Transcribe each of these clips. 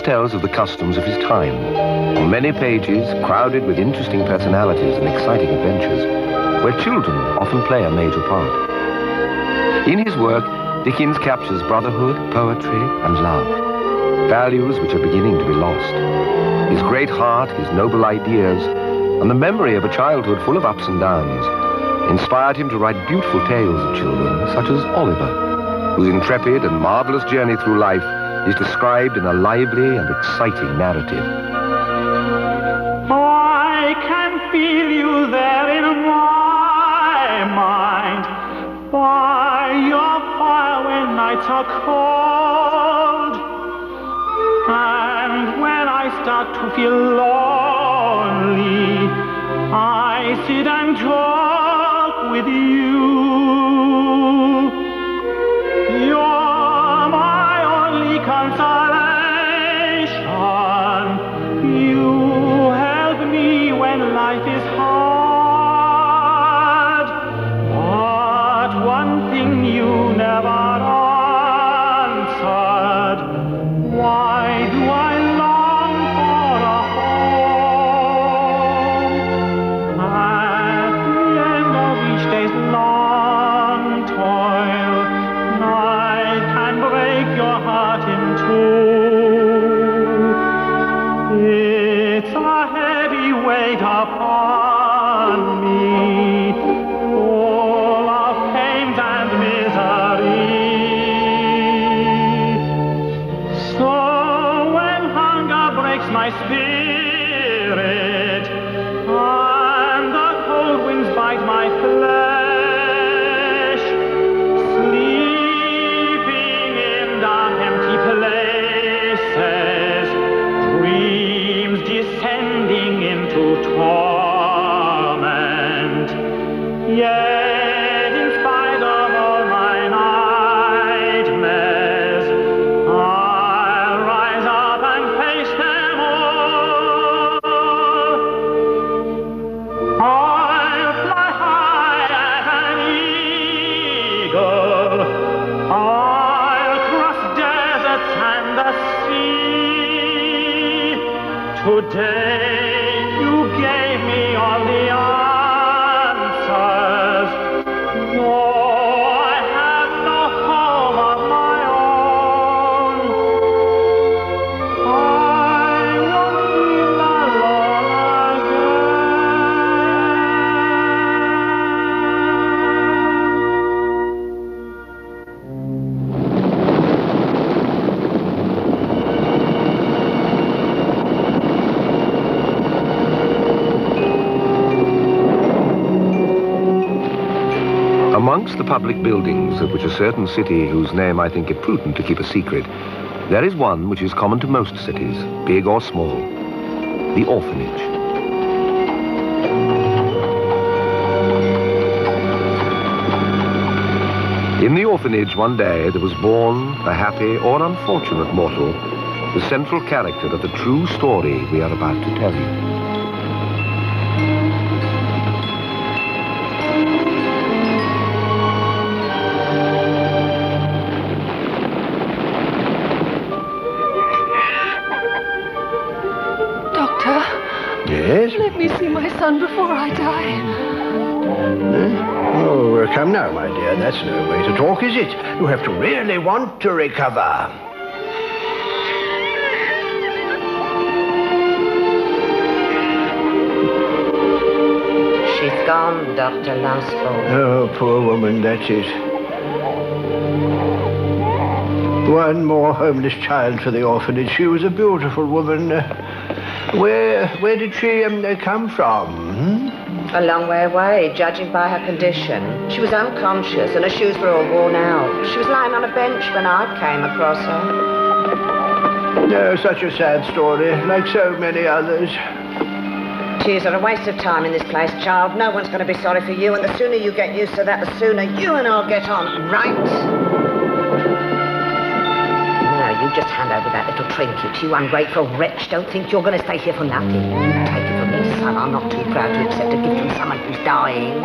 Dickens tells of the customs of his time, on many pages crowded with interesting personalities and exciting adventures, where children often play a major part. In his work, Dickens captures brotherhood, poetry, and love, values which are beginning to be lost. His great heart, his noble ideas, and the memory of a childhood full of ups and downs inspired him to write beautiful tales of children, such as Oliver, whose intrepid and marvelous journey through life is described in a lively and exciting narrative. I can feel you there in my mind, by your fire when nights are cold, and when I start to feel lonely, I sit and talk with you. You're my only consolation. You help me when life is hard. But one thing you never answered. Why do I long for a home? At the end of each day's long toil, night can break your heart in two. It's a heavy weight upon me, full of pains and misery. So when hunger breaks my spirit, and the cold winds bite my flesh, sleeping in dark empty places, dreams descending into torment, yet in spite of all my nightmares, I'll rise up and face them all. I'll fly high as an eagle. I'll cross deserts and the sea. Today you gave me all the answers. No, I have no home of my own. I won't feel alone Amongst the public buildings of which a certain city, whose name I think it prudent to keep a secret, there is one which is common to most cities, big or small, the orphanage. In the orphanage one day there was born a happy or unfortunate mortal, the central character of the true story we are about to tell you. Yes? Let me see my son before I die. Oh, come now, my dear. That's no way to talk, is it? You have to really want to recover. She's gone, Dr. Lasford. Oh, poor woman, that's it. One more homeless child for the orphanage. She was a beautiful woman. Where did she come from? A long way away, judging by her condition. She was unconscious and her shoes were all worn out. She was lying on a bench when I came across her. No, such a sad story, like so many others. Tears are a waste of time in this place, child. No one's going to be sorry for you, and the sooner you get used to that, the sooner you and I'll get on, right? Now, you just hand over that little trinket, you ungrateful wretch. Don't think you're going to stay here for nothing. Take it from me, son. I'm not too proud to accept a gift from someone who's dying.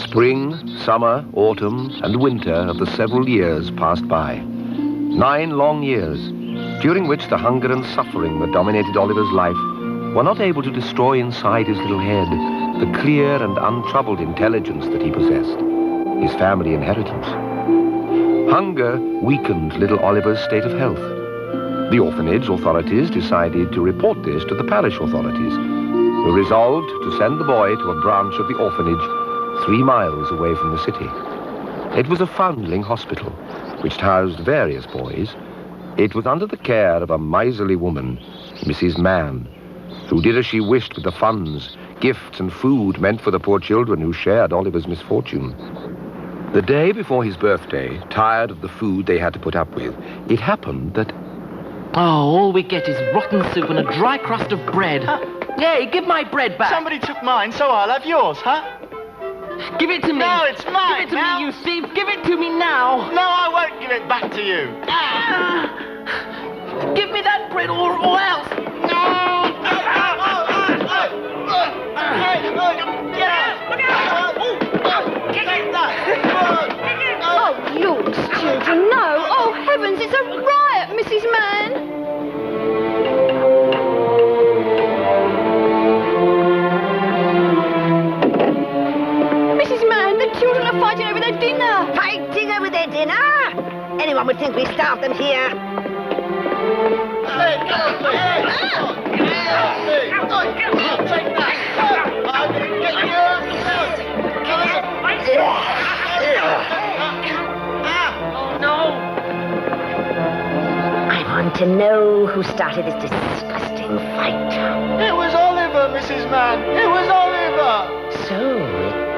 Spring, summer, autumn, and winter of the several years passed by. 9 long years, during which the hunger and suffering that dominated Oliver's life were not able to destroy inside his little head the clear and untroubled intelligence that he possessed, his family inheritance. Hunger weakened little Oliver's state of health. The orphanage authorities decided to report this to the parish authorities, who resolved to send the boy to a branch of the orphanage 3 miles away from the city. It was a foundling hospital, which housed various boys. It was under the care of a miserly woman, Mrs. Mann, who did as she wished with the funds, gifts, and food meant for the poor children who shared Oliver's misfortune. The day before his birthday, tired of the food they had to put up with, it happened that... Oh, all we get is rotten soup and a dry crust of bread. Yay, give my bread back. Somebody took mine, so I'll have yours, huh? Give it to me. No, it's mine. Give it to me, you thief. Give it to me now. No, I won't give it back to you. Give me that bread or else. Oh, Lord's children, no. Oh, heavens, it's a riot, Mrs. Mann. Mrs. Mann, the children are fighting over their dinner. Fighting over their dinner? Anyone would think we starved them here. I want to know who started this disgusting fight. It was Oliver, Mrs. Mann. It was Oliver. So,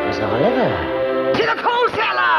it was Oliver. To the coal cellar!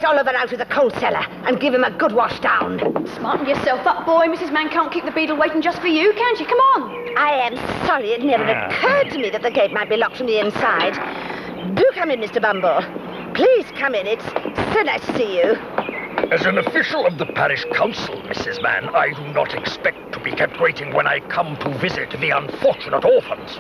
Oliver out of the coal cellar and give him a good wash down. Smarten yourself up, boy. Mrs. Mann can't keep the beadle waiting just for you, can she? Come on. I am sorry it never occurred to me that the gate might be locked from the inside. Do come in, Mr. Bumble. Please come in. It's so nice to see you. As an official of the parish council, Mrs. Mann, I do not expect to be kept waiting when I come to visit the unfortunate orphans.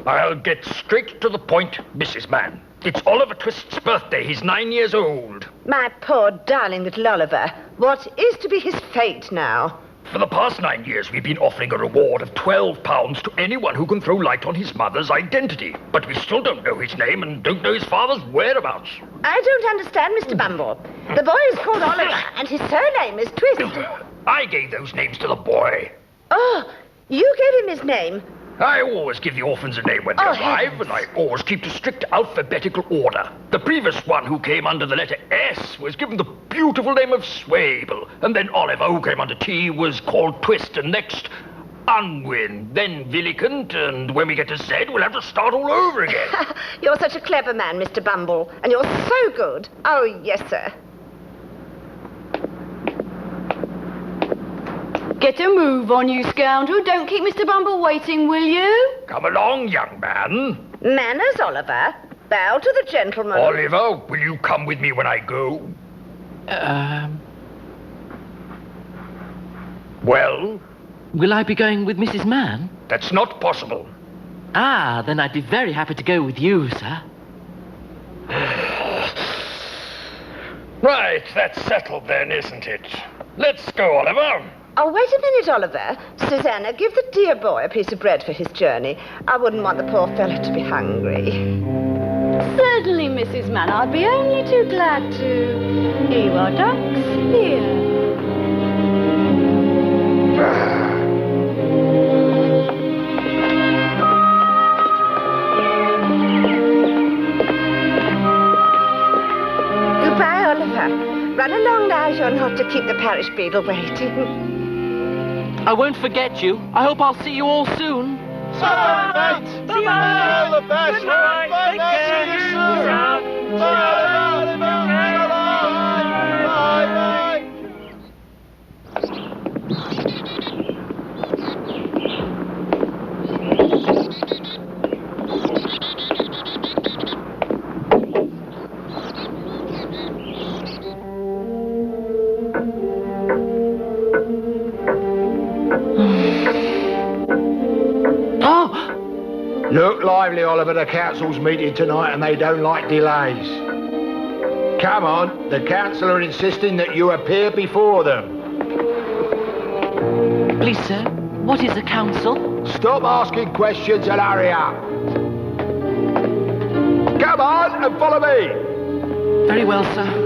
I'll get straight to the point, Mrs. Mann. It's Oliver Twist's birthday. He's 9 years old. My poor darling little Oliver. What is to be his fate now? For the past 9 years, we've been offering a reward of £12 to anyone who can throw light on his mother's identity. But we still don't know his name and don't know his father's whereabouts. I don't understand, Mr. Bumble. The boy is called Oliver, and his surname is Twist. I gave those names to the boy. Oh, you gave him his name? I always give the orphans a name when they arrive, and I always keep to strict alphabetical order. The previous one, who came under the letter S, was given the beautiful name of Swable, and then Oliver, who came under T, was called Twist, and next Unwin, then Villicant, and when we get to Z, we'll have to start all over again. You're such a clever man, Mr. Bumble, and you're so good. Oh, yes, sir. Get a move on, you scoundrel. Don't keep Mr. Bumble waiting, will you? Come along, young man. Manners, Oliver. Bow to the gentleman. Oliver, will you come with me when I go? Well? Will I be going with Mrs. Mann? That's not possible. Ah, then I'd be very happy to go with you, sir. Right, that's settled then, isn't it? Let's go, Oliver. Oh, wait a minute, Oliver. Susanna, give the dear boy a piece of bread for his journey. I wouldn't want the poor fellow to be hungry. Certainly, Mrs. Mann. I'd be only too glad to. Here you are, ducks. Here. Goodbye, Oliver. Run along now, you're not to keep the parish beadle waiting. I won't forget you. I hope I'll see you all soon. Bye, mate. Bye-bye. All the best. Good night. Bye, Take mate. care. See you soon. Ciao. Bye, Oliver. Bye, bye. Oh! Look lively, Oliver. The council's meeting tonight and they don't like delays. Come on, the council are insisting that you appear before them. Please, sir, what is a council? Stop asking questions and hurry up. Come on and follow me. Very well, sir.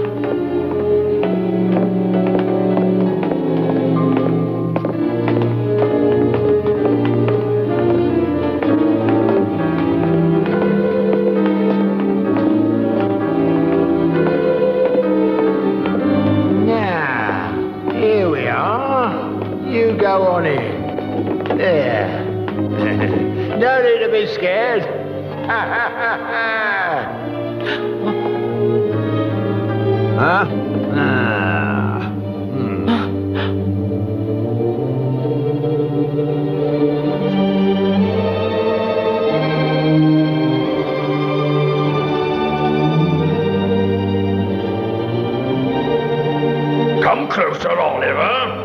You go on in. There. No need to be scared. Huh? Come closer, Oliver.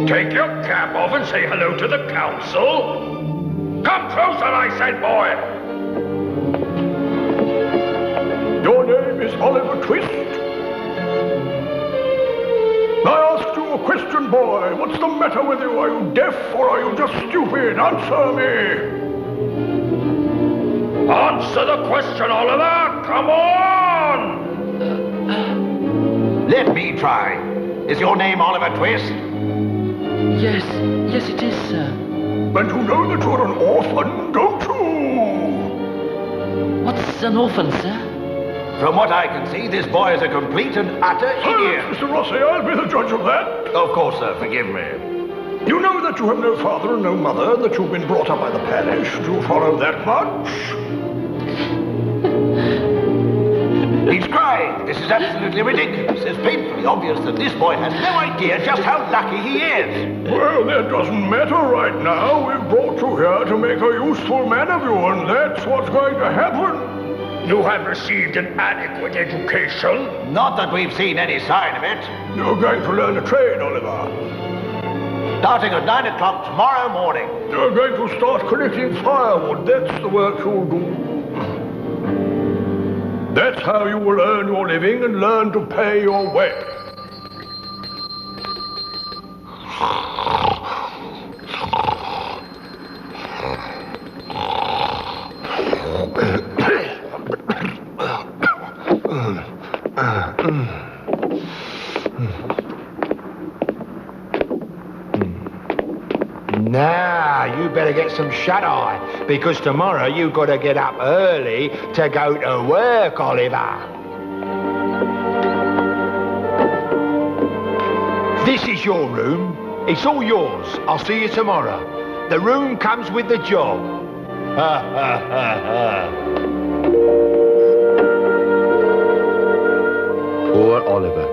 Take your cap off and say hello to the council. Come closer, I said, boy. Your name is Oliver Twist? I asked you a question, boy. What's the matter with you? Are you deaf or are you just stupid? Answer me. Answer the question, Oliver. Come on. Let me try. Is your name Oliver Twist? Yes, it is, sir. And you know that you're an orphan, don't you? What's an orphan, sir? From what I can see, this boy is a complete and utter idiot. Mr. Rossi, I'll be the judge of that. Of course, sir, forgive me. You know that you have no father and no mother, and that you've been brought up by the parish. Do you follow that much? He's crying. This is absolutely ridiculous. It's painfully obvious that this boy has no idea just how lucky he is. Well, that doesn't matter right now. We've brought you here to make a useful man of you, and that's what's going to happen. You have received an adequate education. Not that we've seen any sign of it. You're going to learn a trade, Oliver. Starting at 9 o'clock tomorrow morning. You're going to start collecting firewood. That's the work you'll do. That's how you will earn your living and learn to pay your way. Now, you better get some shut-eye, because tomorrow you've got to get up early to go to work, Oliver. This is your room. It's all yours. I'll see you tomorrow. The room comes with the job. Ha, ha, ha, ha. Poor Oliver.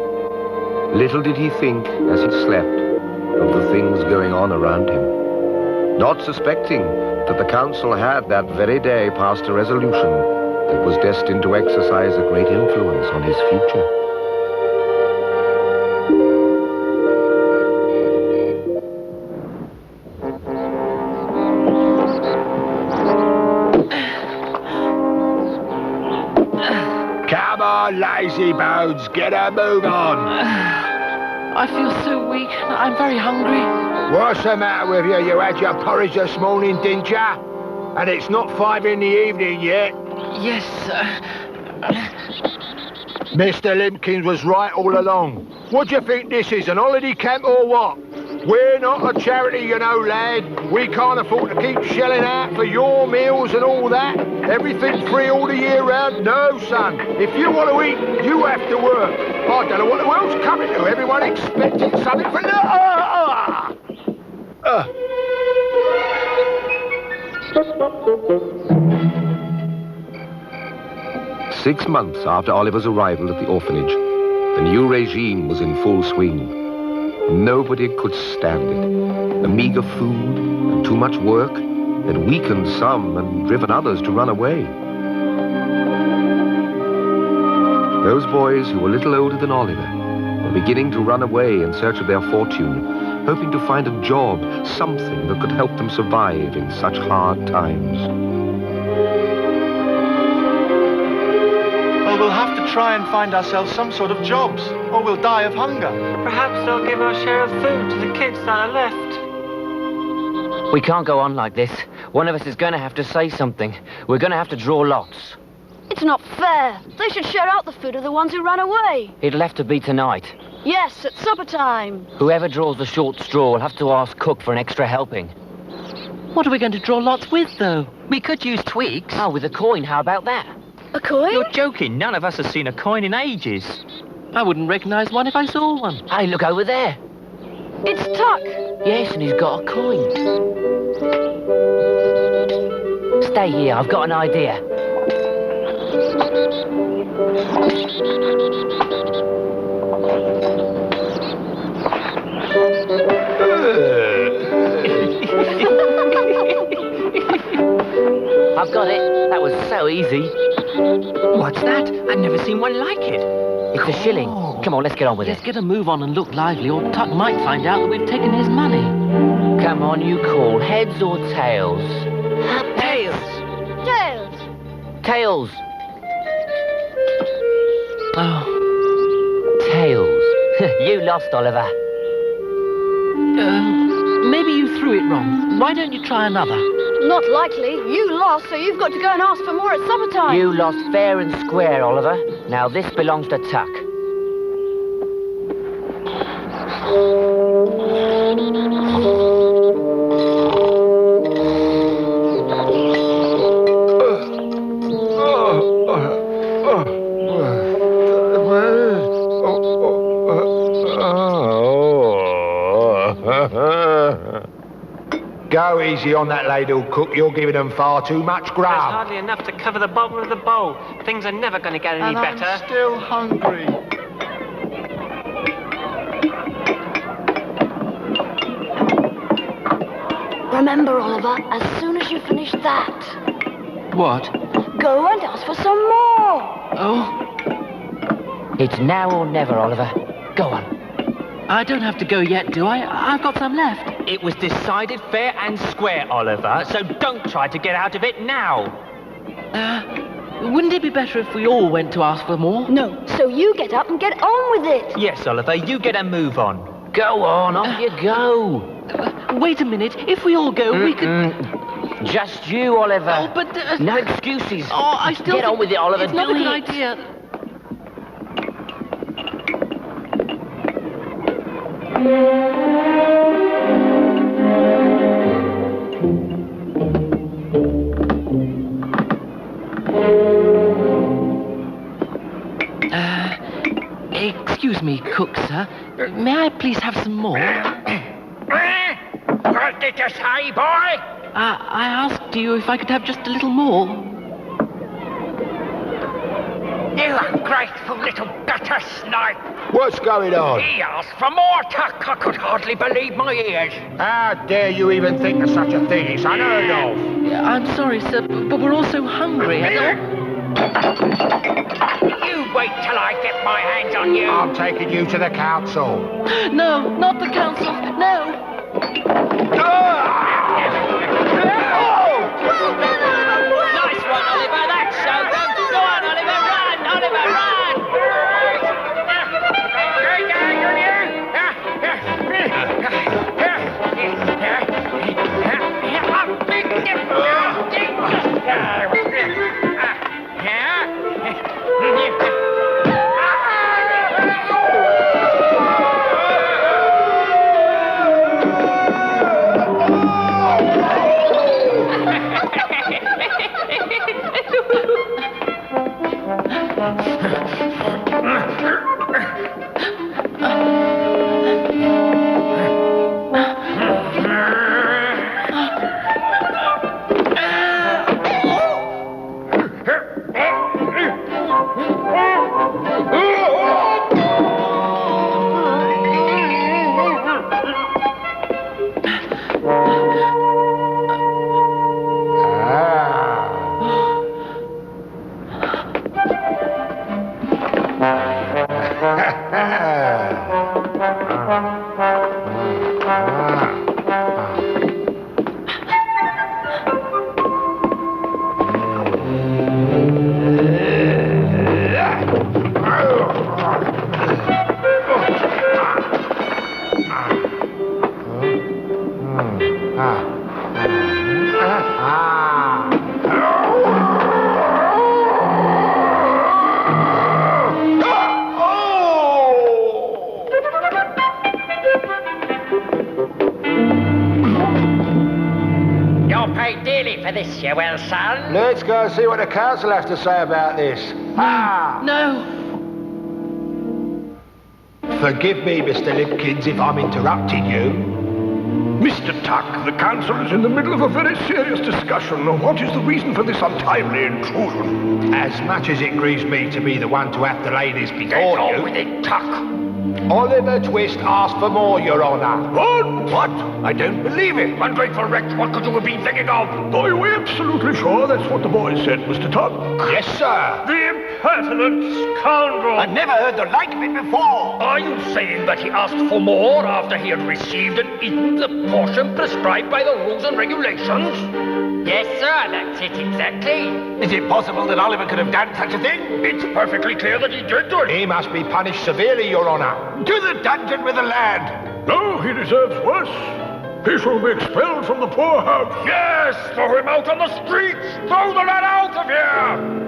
Little did he think, as he slept, of the things going on around him. Not suspecting that the council had that very day passed a resolution that was destined to exercise a great influence on his future. Come on, lazy bones, get a move on. I feel so weak. I'm very hungry. What's the matter with you? You had your porridge this morning, didn't ya? And it's not 5 in the evening yet. Yes, sir. Mr. Limpkins was right all along. What do you think this is, an holiday camp or what? We're not a charity, you know, lad. We can't afford to keep shelling out for your meals and all that. Everything free all the year round. No, son. If you want to eat, you have to work. I don't know what the world's coming to. Everyone expecting something for... 6 months after Oliver's arrival at the orphanage, the new regime was in full swing. Nobody could stand it. The meager food and too much work had weakened some and driven others to run away. Those boys who were little older than Oliver were beginning to run away in search of their fortune, hoping to find a job, something that could help them survive in such hard times. Well, we'll have to try and find ourselves some sort of jobs, or we'll die of hunger. Perhaps they'll give our share of food to the kids that are left. We can't go on like this. One of us is going to have to say something. We're going to have to draw lots. It's not fair. They should share out the food of the ones who ran away. It'll have to be tonight. Yes, at supper time. Whoever draws the short straw will have to ask Cook for an extra helping. What are we going to draw lots with, though? We could use twigs. Oh, with a coin, how about that? A coin? You're joking. None of us has seen a coin in ages. I wouldn't recognise one if I saw one. Hey, look over there. It's Tuck. Yes, and he's got a coin. Stay here, I've got an idea. I've got it. That was so easy. What's that? I've never seen one like it. It's a shilling. Come on, let's get on with it. Let's get a move on and look lively, or Tuck might find out that we've taken his money. Come on, you call. Heads or tails? Tails. Tails. Tails. Oh. Tails. You lost, Oliver. Maybe you threw it wrong. Why don't you try another? Not likely. You lost, so you've got to go and ask for more at supper time. You lost fair and square, Oliver. Now this belongs to Tuck. Go easy on that ladle, Cook. You're giving them far too much There's grub. hardly enough to cover the bottom of the bowl. Things are never going to get any better. I'm still hungry. Remember, Oliver, as soon as you finish that, What? go and ask for some more. Oh, It's now or never, Oliver. Go on. I don't have to go yet, do I? I've got some left. It was decided fair and square, Oliver, so don't try to get out of it now. Wouldn't it be better if we all went to ask for more? No, so you get up and get on with it. Yes, Oliver, you get a move on. Go on, off you go. Wait a minute. If we all go, we could... Just you, Oliver. Oh, but... No excuses. Oh, I still Get on with it, Oliver. It's not Do a good it. idea. Excuse me, Cook, sir. May I please have some more? What did you say, boy? I asked you if I could have just a little more. You ungrateful little gutter snipe. What's going on? He asked for more, Tuck. I could hardly believe my ears. How dare you even think of such a thing? It's unheard of. I'm sorry, sir, but we're all so hungry. You wait till I get my hands on you. I'm taking you to the council. No, not the council. No. Nice one, Oliver. That showed them. Go on, Oliver. Run, Oliver, run. Let's go and see what the council have to say about this. No. Forgive me, Mr. Limpkins, if I'm interrupting you. Mr. Tuck, the council is in the middle of a very serious discussion. What is the reason for this untimely intrusion? As much as it grieves me to be the one to have to lay this before you... with it, Tuck. Oliver Twist asked for more, Your Honour. What? I don't believe it. Ungrateful wretch, what could you have been thinking of? Are we absolutely sure that's what the boy said, Mr. Tuck? Yes, sir. The impertinent scoundrel! I've never heard the like of it before. Are you saying that he asked for more after he had received and eaten the portion prescribed by the rules and regulations? Yes, sir, that's it exactly. Is it possible that Oliver could have done such a thing? It's perfectly clear that he did do it. He must be punished severely, Your Honour. To the dungeon with the lad. No, he deserves worse. He shall be expelled from the poorhouse. Yes, throw him out on the streets. Throw the lad out of here.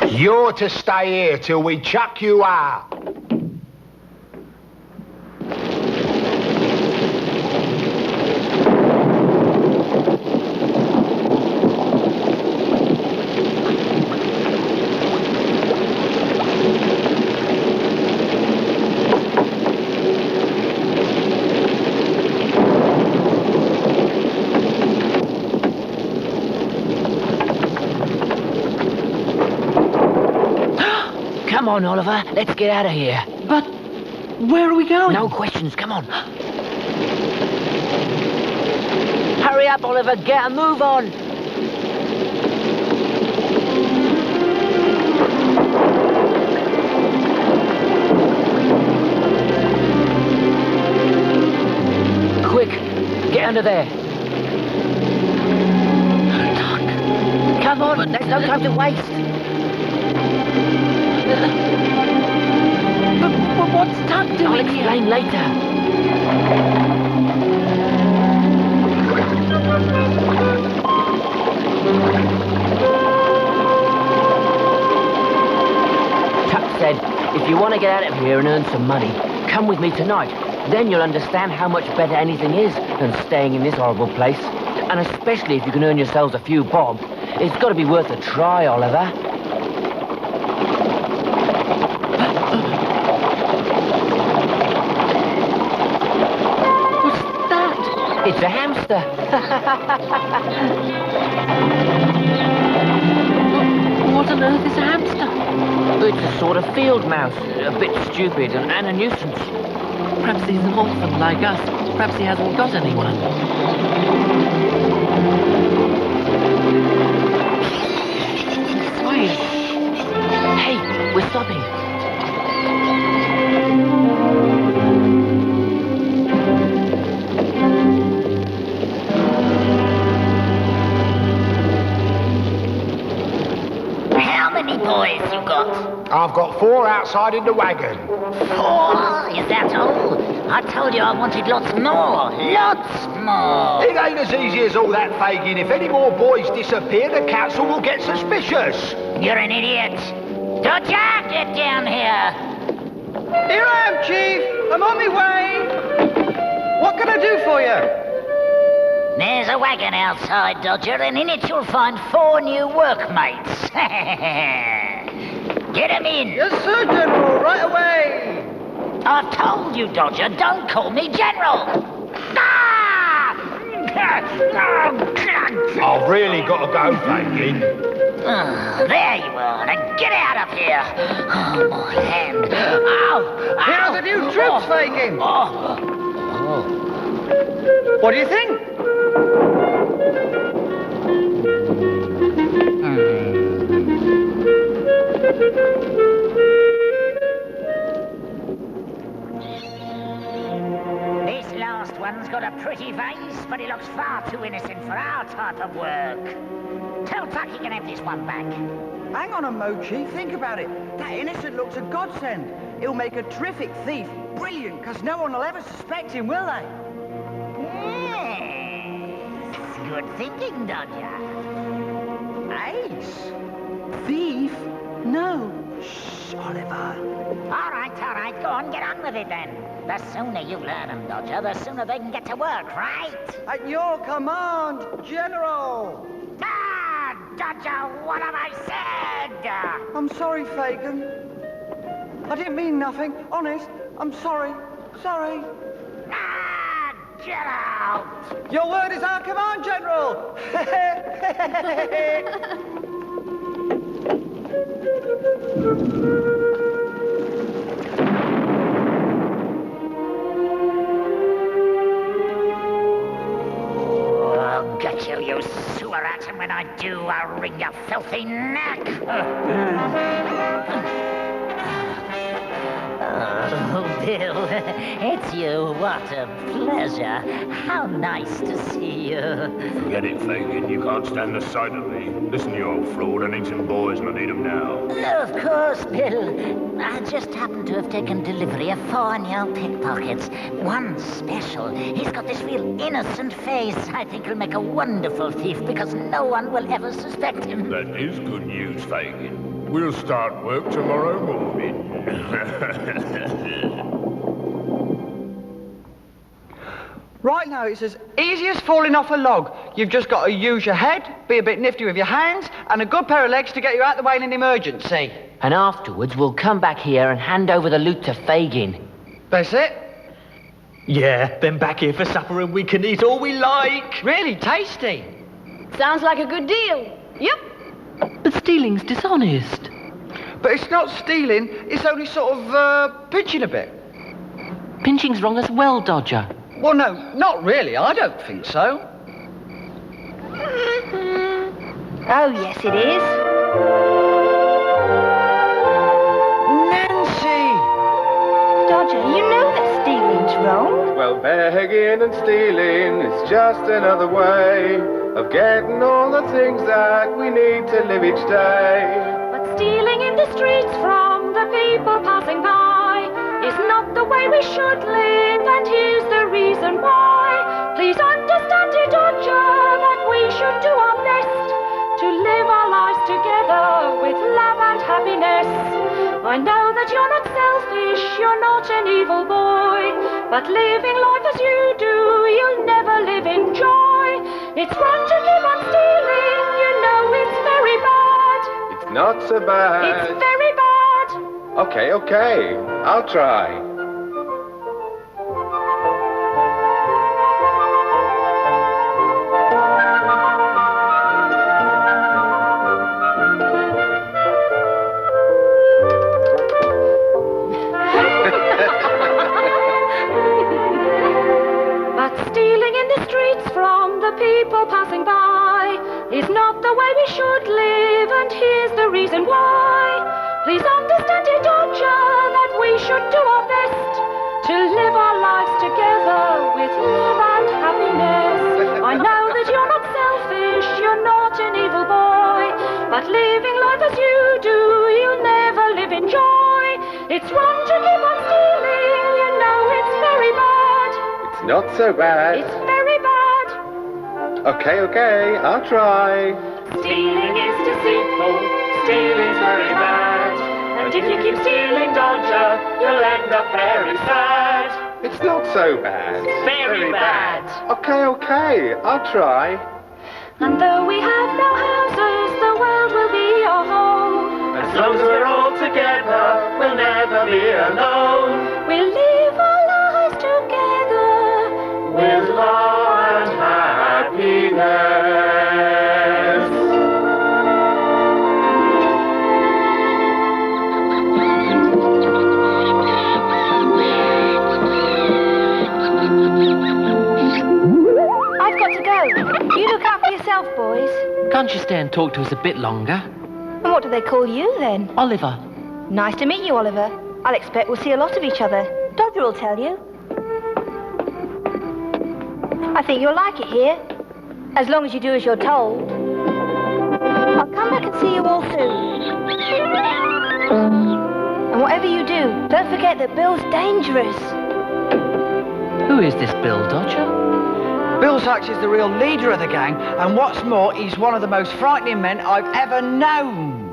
You're to stay here till we chuck you out. Come on, Oliver. Let's get out of here. But where are we going? No questions. Come on. Hurry up, Oliver. Get a move on. Quick. Get under there. But there's no time to waste. But what's Tuck doing? I'll explain later. Tuck said, if you want to get out of here and earn some money, come with me tonight. Then you'll understand how much better anything is than staying in this horrible place. And especially if you can earn yourselves a few bob. It's got to be worth a try, Oliver. What's that? It's a hamster. What on earth is a hamster? It's a sort of field mouse. A bit stupid and a nuisance. Perhaps he's an orphan like us. Perhaps he hasn't got anyone. Quiet. Hey, we're stopping. How many boys you got? I've got 4 outside in the wagon. 4? Is that all? I told you I wanted lots more. Lots more. It ain't as easy as all that, Fagin. If any more boys disappear, the council will get suspicious. You're an idiot. Dodger, get down here. Here I am, Chief. I'm on my way. What can I do for you? There's a wagon outside, Dodger, and in it you'll find 4 new workmates. Get 'em in. Yes, sir, General. Right away. I've told you, Dodger, don't call me General. Ah! I've really got to go, Fagin. There you are. Now get out of here. Oh, my hand. Ow! Here are the new troops, Fagin. What do you think? This last one's got a pretty face, but he looks far too innocent for our type of work. Tell Tuck he can have this one back. Hang on a mo, Chief. Think about it. That innocent looks a godsend. He'll make a terrific thief. Brilliant, because no one will ever suspect him, will they? Yes. Good thinking, Dodger. Ace? Thief? No. Shh, Oliver. All right, go on, get on with it then. The sooner you learn them, Dodger, the sooner they can get to work, right? At your command, General. Ah, Dodger, what have I said? I'm sorry, Fagin. I didn't mean nothing. Honest, I'm sorry. Sorry. Ah, get out! Your word is our command, General. I'll get you, you sewer rat, and when I do, I'll wring your filthy neck. Oh, Bill, it's you. What a pleasure. How nice to see you. Forget it, Fagin. You can't stand the sight of me. Listen, you old fraud. I need some boys, and I need them now. Of course, Bill. I just happen to have taken delivery of 4 new pickpockets. One special. He's got this real innocent face. I think he'll make a wonderful thief because no one will ever suspect him. That is good news, Fagin. We'll start work tomorrow morning. Right now, it's as easy as falling off a log. You've just got to use your head, be a bit nifty with your hands, and a good pair of legs to get you out the way in an emergency. And afterwards, we'll come back here and hand over the loot to Fagin. That's it? Yeah, then back here for supper and we can eat all we like. Really tasty. Sounds like a good deal. Yep. But stealing's dishonest. But it's not stealing, it's only sort of, pinching a bit. Pinching's wrong as well, Dodger. Well, no, not really. I don't think so. Oh, yes, it is. Nancy! Dodger, you know that stealing's wrong. Well, begging and stealing is just another way of getting all the things that we need to live each day. But stealing in the streets from the people passing by is not the way we should live, and here's the reason why. Please understand, dear Dodger, that we should do our best to live our lives together with love and happiness. I know that you're not selfish, you're not an evil boy, but living life as you do, you'll never live in joy. It's wrong to keep on stealing, you know it's very bad. It's not so bad. It's very bad. Okay, I'll try. But stealing in the streets from the people passing by is not the way we should live, and here's the reason why. Please understand, dear Dodger, that we should do our best to live our lives together with love and happiness. I know that you're not selfish, you're not an evil boy, but living life as you do, you'll never live in joy. It's wrong to keep on stealing, you know it's very bad. It's not so bad. It's very bad. Okay, I'll try. Stealing is deceitful, stealing's very bad. And if you keep stealing, Dodger, you'll end up very sad. It's not so bad. Very bad. Okay, I'll try. And though we have no houses, the world will be our home. As long as we're all together, we'll never be alone. We'll live our lives together With love and happiness. I've got to go. You look out for yourself, boys. Can't you stay and talk to us a bit longer? And what do they call you, then? Oliver. Nice to meet you, Oliver. I'll expect we'll see a lot of each other. Dodger will tell you. I think you'll like it here, as long as you do as you're told. I'll come back and see you all soon. And whatever you do, don't forget that Bill's dangerous. Who is this Bill Dodger? Bill Sachs is the real leader of the gang, and what's more, he's one of the most frightening men I've ever known.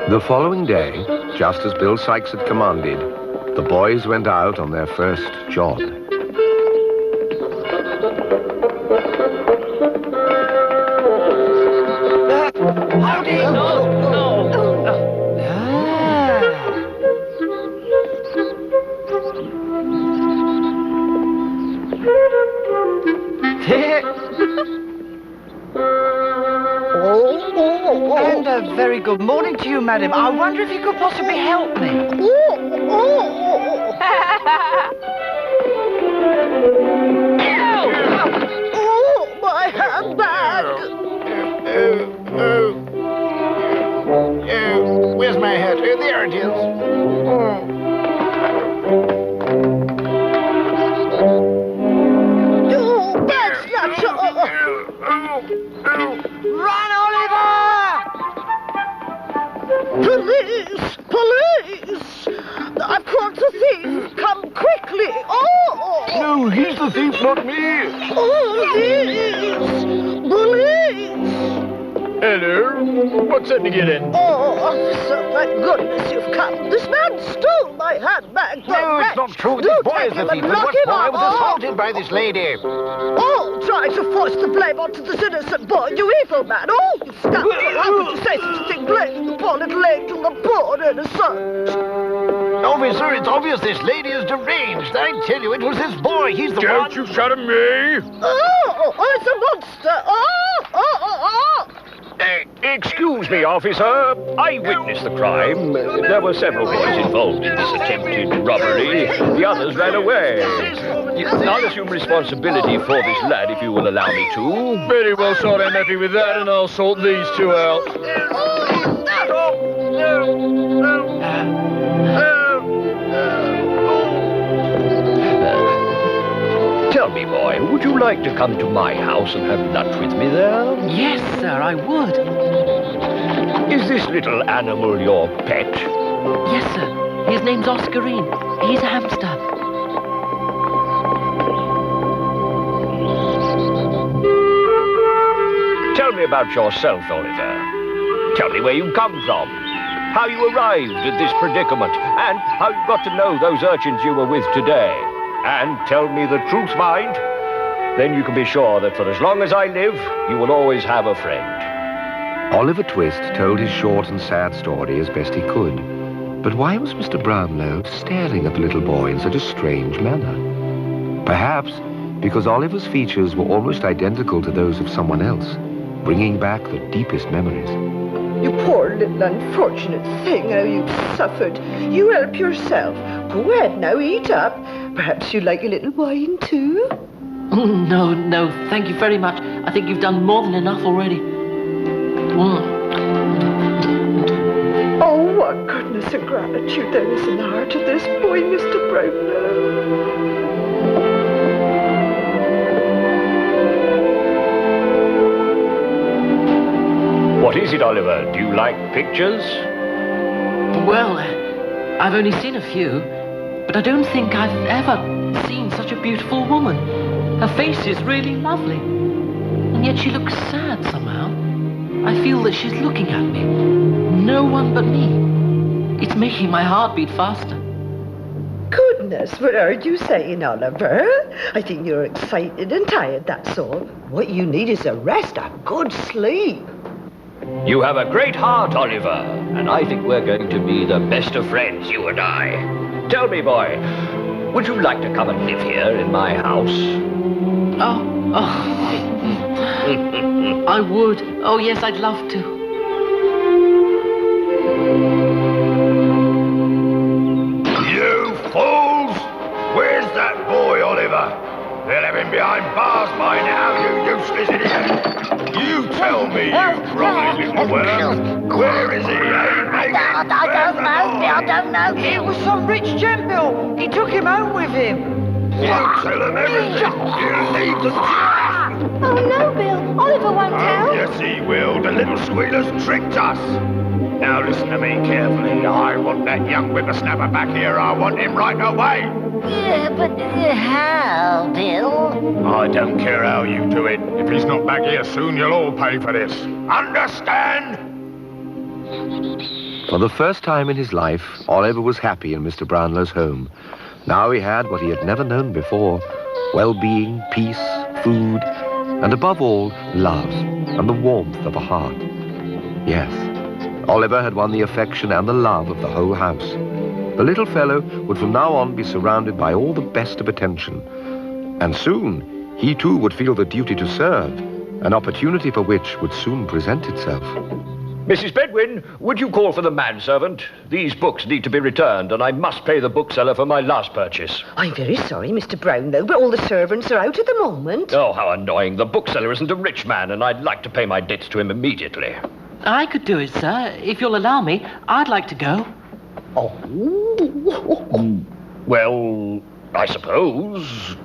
The following day, just as Bill Sykes had commanded, the boys went out on their first job. Howdy! And a very good morning to you, madam. I wonder if you could possibly help me. Oh, my handbag! Where's my hat? There it is. Oh, bag snatcher! Run, Oliver! Police! Police! I've caught the thief! Come quickly! Oh! No, he's the thief, not me. Police! Police! Hello. What's that to get in? Oh, officer, thank goodness you've come. This man stole my handbag. No, it's not true. This boy is the thief. And what's more, I was assaulted by this lady. Oh, trying to force the blame onto this innocent boy, you evil man. Oh, you scoundrel. How could you say such a thing, blaming the poor little angel, the poor innocent? Officer, it's obvious this lady is deranged. I tell you, it was this boy. He's the one. Don't you shout at me. Oh, it's a monster. Oh. Excuse me, officer. I witnessed the crime. There were several boys involved in this attempted robbery. The others ran away. I'll assume responsibility for this lad if you will allow me to. Very well, sort I'm happy with that, and I'll sort these two out. Would you like to come to my house and have lunch with me there? Yes, sir, I would. Is this little animal your pet? Yes, sir. His name's Oscarine. He's a hamster. Tell me about yourself, Oliver. Tell me where you come from, how you arrived at this predicament, and how you got to know those urchins you were with today. And tell me the truth, mind. Then you can be sure that for as long as I live, you will always have a friend. Oliver Twist told his short and sad story as best he could. But why was Mr. Brownlow staring at the little boy in such a strange manner? Perhaps because Oliver's features were almost identical to those of someone else, bringing back the deepest memories. You poor little unfortunate thing, how you've suffered. You help yourself. Go ahead now, eat up. Perhaps you'd like a little wine too? No, thank you very much. I think you've done more than enough already. Oh, what goodness and gratitude there is in the heart of this boy, Mr. Brownlow. What is it, Oliver? Do you like pictures? Well, I've only seen a few, but I don't think I've ever seen such a beautiful woman. Her face is really lovely, and yet she looks sad somehow. I feel that she's looking at me. No one but me. It's making my heart beat faster. Goodness, what are you saying, Oliver? I think you're excited and tired, that's all. What you need is a rest, a good sleep. You have a great heart, Oliver, and I think we're going to be the best of friends, you and I. Tell me, boy, would you like to come and live here in my house? I would. Oh, yes, I'd love to. You fools! Where's that boy, Oliver? They'll have him behind bars by now, you useless idiot! You tell me, you growly little worm. Where is he, eh, mate? I don't know. It was some rich gent, Bill. He took him home with him. You tell him everything. He'll leave the Oh, no, Bill. Oliver won't tell. Oh, yes, he will. The little squealer's tricked us. Now listen to me carefully. I want that young whippersnapper back here. I want him right away. Yeah, but how, Bill? I don't care how you do it. If he's not back here soon, you'll all pay for this. Understand? For the first time in his life, Oliver was happy in Mr. Brownlow's home. Now he had what he had never known before: well-being, peace, food, and above all, love and the warmth of a heart. Yes, Oliver had won the affection and the love of the whole house. The little fellow would from now on be surrounded by all the best of attention. And soon, he too would feel the duty to serve, an opportunity for which would soon present itself. Mrs. Bedwin, would you call for the manservant? These books need to be returned, and I must pay the bookseller for my last purchase. I'm very sorry, Mr. Brownlow, but all the servants are out at the moment. Oh, how annoying. The bookseller isn't a rich man, and I'd like to pay my debts to him immediately. I could do it, sir. If you'll allow me, I'd like to go. Oh. Well, I suppose.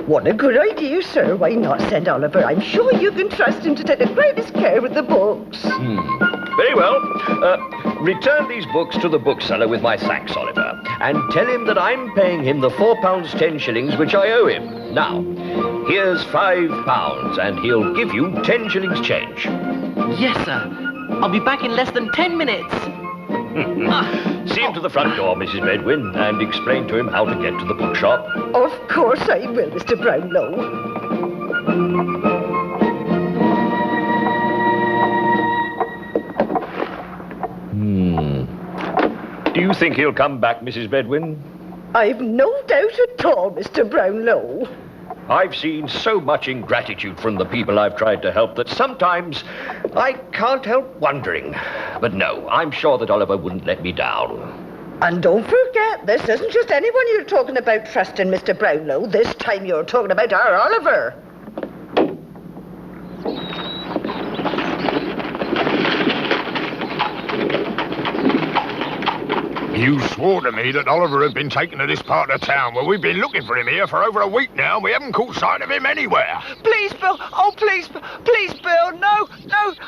What a good idea, sir. Why not send Oliver? I'm sure you can trust him to take the greatest care of the books. Very well. Return these books to the bookseller with my thanks, Oliver, and tell him that I'm paying him the £4 10 shillings which I owe him. Now, here's £5, and he'll give you 10 shillings change. Yes, sir. I'll be back in less than 10 minutes. See him to the front door, Mrs. Bedwin, and explain to him how to get to the bookshop. Of course I will, Mr. Brownlow. Do you think he'll come back, Mrs. Bedwin? I've no doubt at all, Mr. Brownlow. I've seen so much ingratitude from the people I've tried to help that sometimes I can't help wondering. But no, I'm sure that Oliver wouldn't let me down. And don't forget, this isn't just anyone you're talking about trusting, Mr. Brownlow. This time you're talking about our Oliver. You swore to me that Oliver had been taken to this part of town. Well, we've been looking for him here for over a week now, and we haven't caught sight of him anywhere. Please, Bill. Oh, please, please, Bill. No.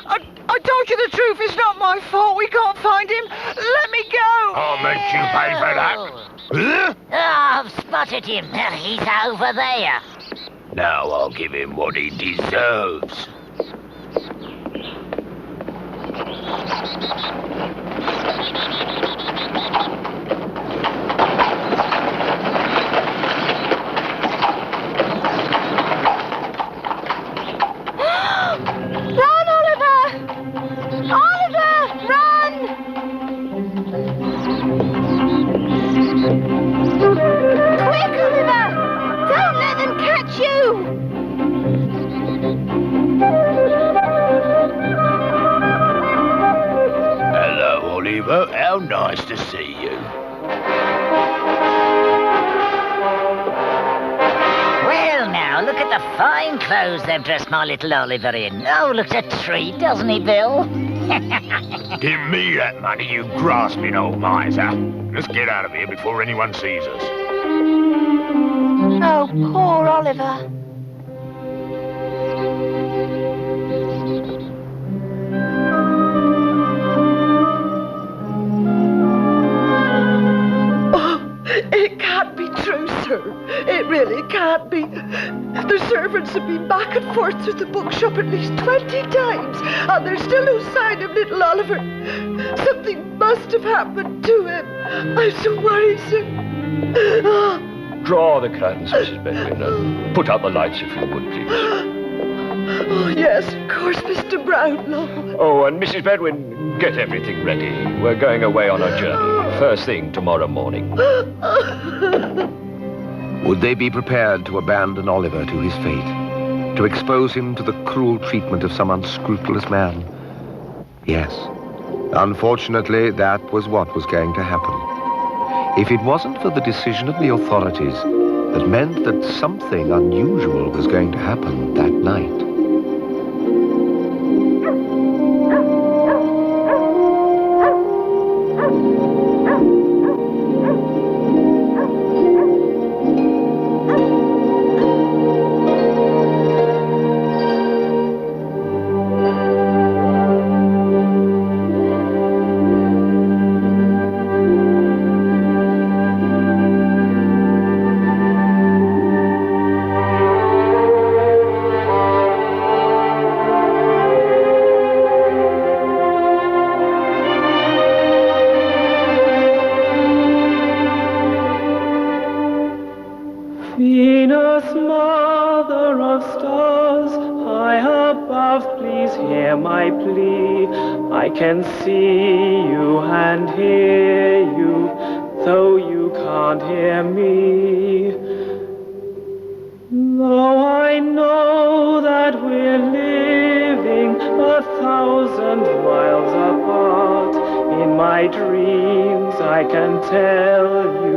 I told you the truth. It's not my fault. We can't find him. Let me go. I'll make you pay for that. Huh? Oh, I've spotted him. He's over there. Now I'll give him what he deserves. Run, Oliver! Oliver, run! Quick, Oliver! Don't let them catch you! Hello, Oliver. How nice to see you. Well, now, look at the fine clothes they've dressed my little Oliver in. Oh, looks a treat, doesn't he, Bill? Give me that money, you grasping old miser. Let's get out of here before anyone sees us. Oh, poor Oliver. It can't be true, sir. It really can't be. The servants have been back and forth to the bookshop at least 20 times, and there's still no sign of little Oliver. Something must have happened to him. I'm so worried, sir. Draw the curtains, Mrs. Bedwin, and put out the lights if you would, please. Oh, yes, of course, Mr. Brownlow. Oh, and Mrs. Bedwin, get everything ready. We're going away on a journey, first thing tomorrow morning. Would they be prepared to abandon Oliver to his fate? To expose him to the cruel treatment of some unscrupulous man? Yes. Unfortunately, that was what was going to happen. If it wasn't for the decision of the authorities that meant that something unusual was going to happen that night. Venus, mother of stars, high above, please hear my plea. I can see you and hear you, though you can't hear me. Though I know that we're living 1,000 miles apart, in my dreams I can tell you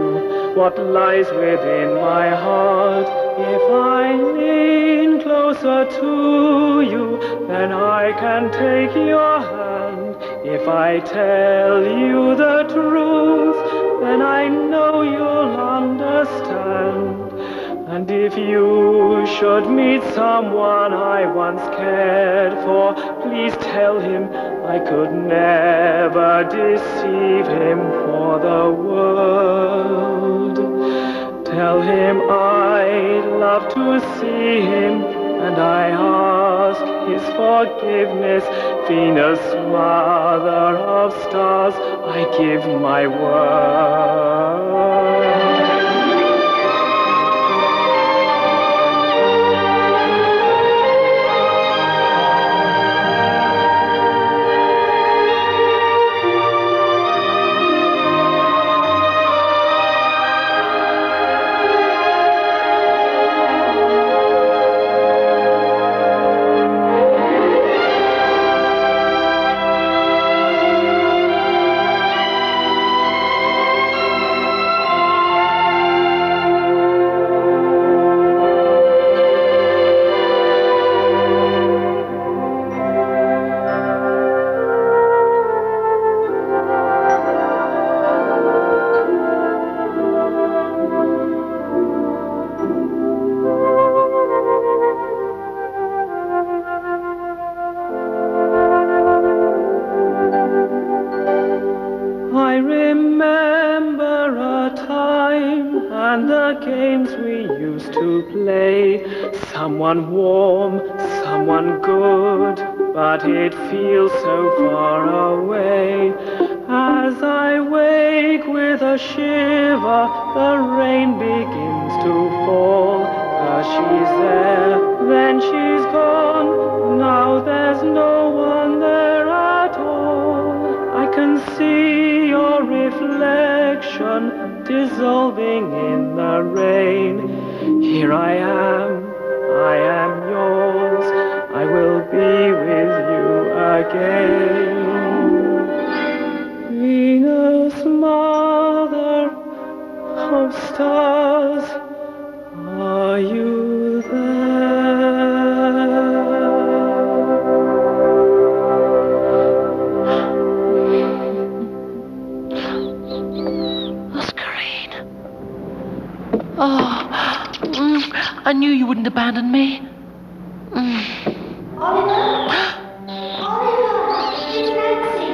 what lies within my heart. If I lean closer to you, then I can take your hand. If I tell you the truth, then I know you'll understand. And if you should meet someone I once cared for, please tell him I could never deceive him for the world. Tell him I'd love to see him, and I ask his forgiveness. Venus, mother of stars, I give my word. and the games we used to play. Someone warm, someone good, but it feels so far away. As I wake with a shiver, the rain begins to fall. First she's there, then she's gone. Now there's no one there at all. I can see your reflection dissolving in the rain. Here I am yours. I will be with you again. Venus, mother of stars, are you there? Oscarine. Oh, I knew you wouldn't abandon me. Oliver? Oliver! It's Nancy!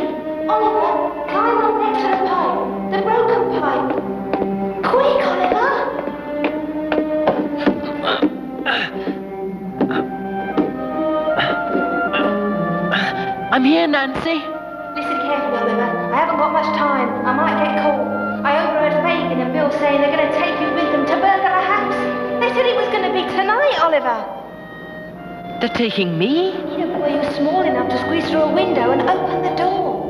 Oliver, climb up next to the pipe. The broken pipe. Quick, Oliver! I'm here, Nancy. Listen carefully, Oliver. I haven't got much time. I might get caught. I overheard Fagin and Bill saying they're going to take you with them to burgle a house. They said it was going to be tonight, Oliver. They're taking me? You know, boy, you're small enough to squeeze through a window and open the door.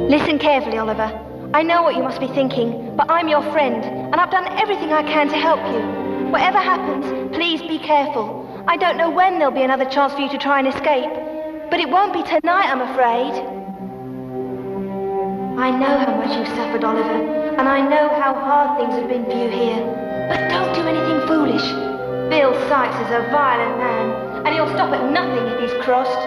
Listen carefully, Oliver. I know what you must be thinking, but I'm your friend, and I've done everything I can to help you. Whatever happens, please be careful. I don't know when there'll be another chance for you to try and escape, but it won't be tonight, I'm afraid. I know how much you've suffered, Oliver, and I know how hard things have been for you here. But don't do anything foolish. Bill Sykes is a violent man, and he'll stop at nothing if he's crossed.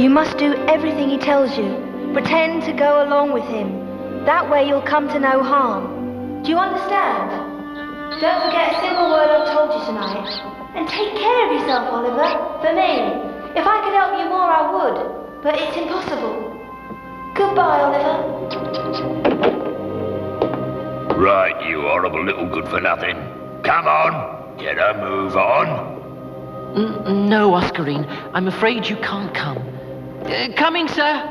You must do everything he tells you. Pretend to go along with him. That way you'll come to no harm. Do you understand? Don't forget a single word I've told you tonight. And take care of yourself, Oliver, for me. If I could help you more, I would. But it's impossible. Goodbye, Oliver. Right, you horrible little good-for-nothing. Come on, get a move on. No, Oscarine. I'm afraid you can't come. Coming, sir.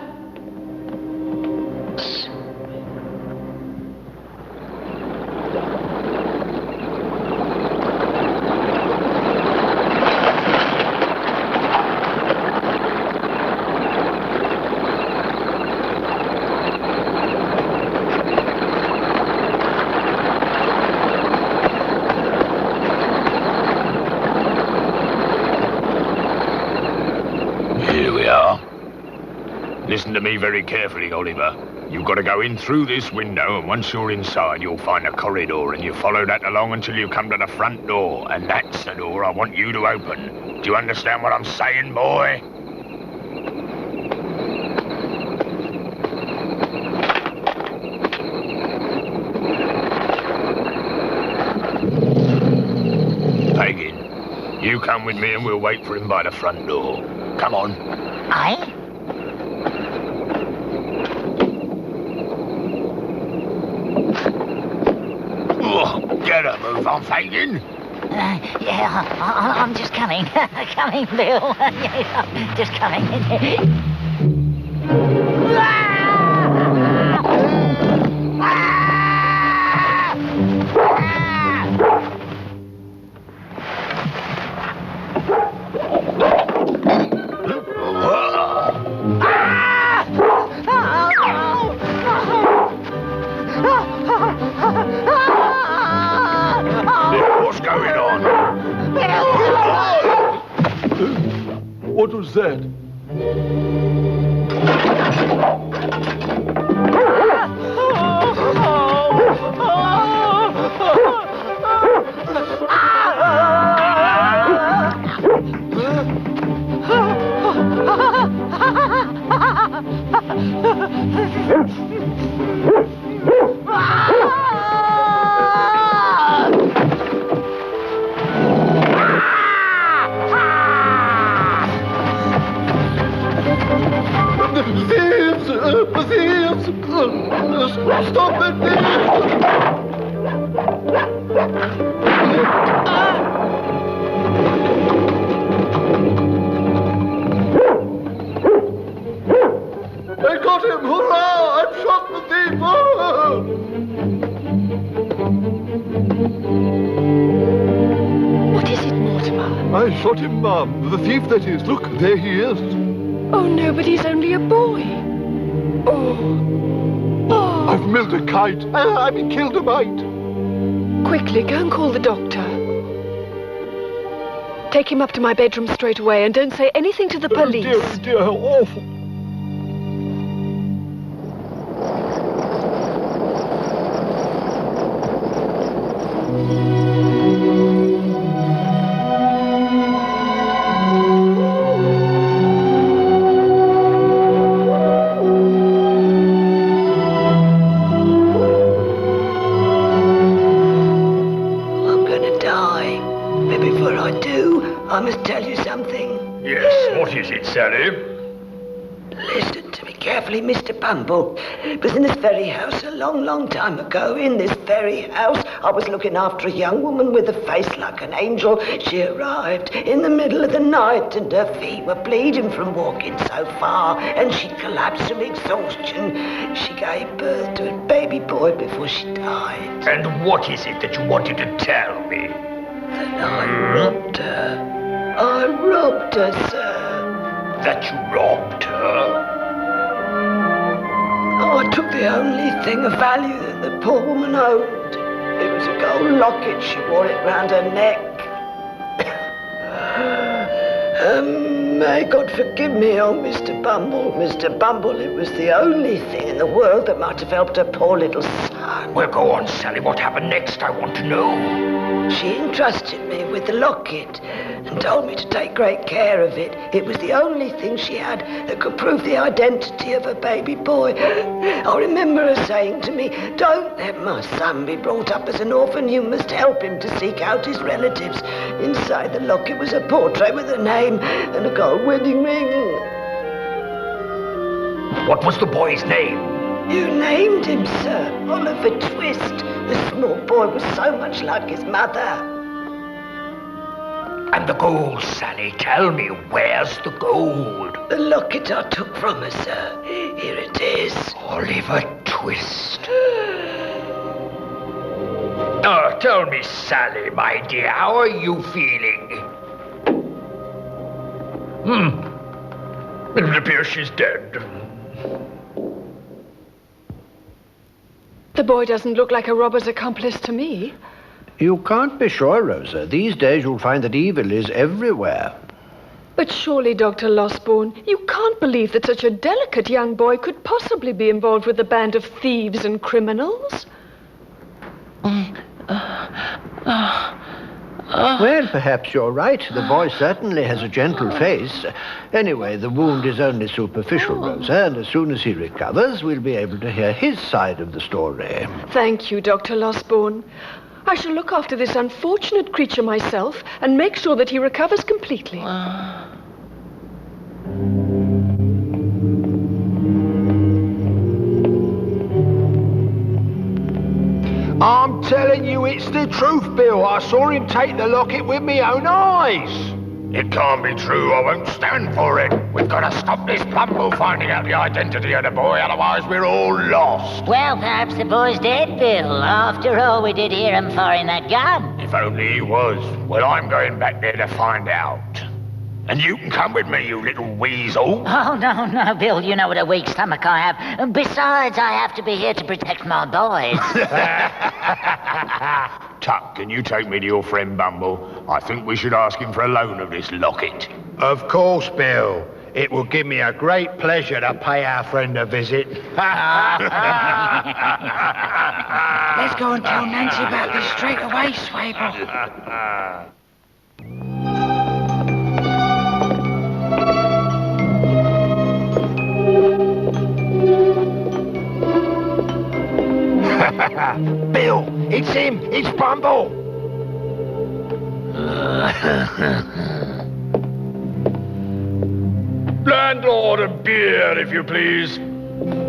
Listen to me very carefully, Oliver. You've got to go in through this window, and once you're inside, you'll find a corridor, and you follow that along until you come to the front door, and that's the door I want you to open. Do you understand what I'm saying, boy? Fagin, you come with me and we'll wait for him by the front door. Come on. Aye? Get a move on, Fagin. Yeah, I'm just coming. Coming, Bill. Just coming. What was that? Stop it, I got him! Hurrah! I've shot the thief! Oh! What is it, Mortimer? I shot him, ma'am. The thief, that is. Look, there he is. Oh, no, but he's only a boy. Oh. I've milled a kite. I mean, killed a mite. Quickly, go and call the doctor. Take him up to my bedroom straight away and don't say anything to the police. Oh, dear, how awful. I must tell you something. Yes, what is it, Sally? Listen to me carefully, Mr. Bumble. It was in this very house a long, long time ago. In this very house, I was looking after a young woman with a face like an angel. She arrived in the middle of the night and her feet were bleeding from walking so far and she collapsed from exhaustion. She gave birth to a baby boy before she died. And what is it that you wanted to tell me? That I robbed her. I robbed her, sir. That you robbed her? Oh, I took the only thing of value that the poor woman owned. It was a gold locket. She wore it round her neck. May God forgive me, oh, Mr. Bumble. Mr. Bumble, it was the only thing in the world that might have helped her poor little son. Well, go on, Sally. What happened next? I want to know. She entrusted me with the locket and told me to take great care of it. It was the only thing she had that could prove the identity of her baby boy. I remember her saying to me, "Don't let my son be brought up as an orphan. You must help him to seek out his relatives." Inside the locket was a portrait with a name and a gold wedding ring. What was the boy's name? You named him, sir. Oliver Twist. The small boy was so much like his mother. And the gold, Sally. Tell me, where's the gold? The locket I took from her, sir. Here it is. Oliver Twist. Tell me, Sally, my dear, how are you feeling? It appears she's dead. The boy doesn't look like a robber's accomplice to me. You can't be sure, Rosa. These days you'll find that evil is everywhere. But surely, Dr. Losborn, you can't believe that such a delicate young boy could possibly be involved with a band of thieves and criminals? Well, perhaps you're right. The boy certainly has a gentle face. Anyway, the wound is only superficial, Rosa, and as soon as he recovers, we'll be able to hear his side of the story. Thank you, Dr. Losborn. I shall look after this unfortunate creature myself and make sure that he recovers completely. I'm telling you, it's the truth, Bill. I saw him take the locket with me own eyes. It can't be true. I won't stand for it. We've got to stop this Bumble finding out the identity of the boy, otherwise we're all lost. Well, perhaps the boy's dead, Bill. After all, we did hear him firing that gun. If only he was. Well, I'm going back there to find out. And you can come with me, you little weasel. Oh, no, Bill. You know what a weak stomach I have. And besides, I have to be here to protect my boys. Tuck, can you take me to your friend Bumble? I think we should ask him for a loan of this locket. Of course, Bill. It will give me a great pleasure to pay our friend a visit. Let's go and tell Nancy about this straight away, Swable. Bill, it's him. It's Bumble. Landlord, a beer, if you please.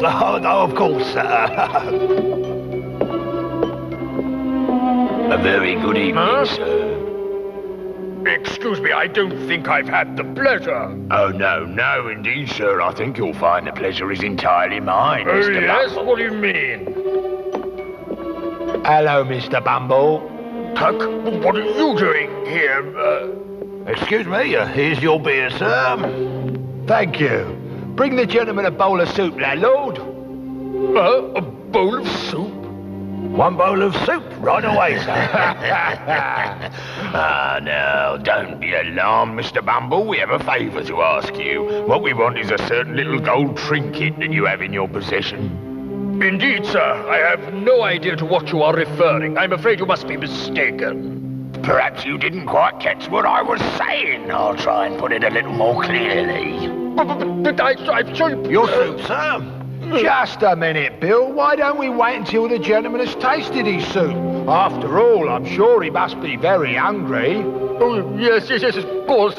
of course, sir. A very good evening, sir. Excuse me, I don't think I've had the pleasure. Oh, no, indeed, sir. I think you'll find the pleasure is entirely mine, Oh, Mr. yes? Bumble. What do you mean? Hello, Mr. Bumble. Tuck, what are you doing here? Excuse me, here's your beer, sir. Thank you. Bring the gentleman a bowl of soup, landlord. A bowl of soup? One bowl of soup, right away, sir. Now, don't be alarmed, Mr. Bumble. We have a favour to ask you. What we want is a certain little gold trinket that you have in your possession. Indeed, sir. I have no idea to what you are referring. I'm afraid you must be mistaken. Perhaps you didn't quite catch what I was saying. I'll try and put it a little more clearly. But I've shown... Your soup, sir. Just a minute, Bill. Why don't we wait until the gentleman has tasted his soup? After all, I'm sure he must be very hungry. Oh, yes, of course.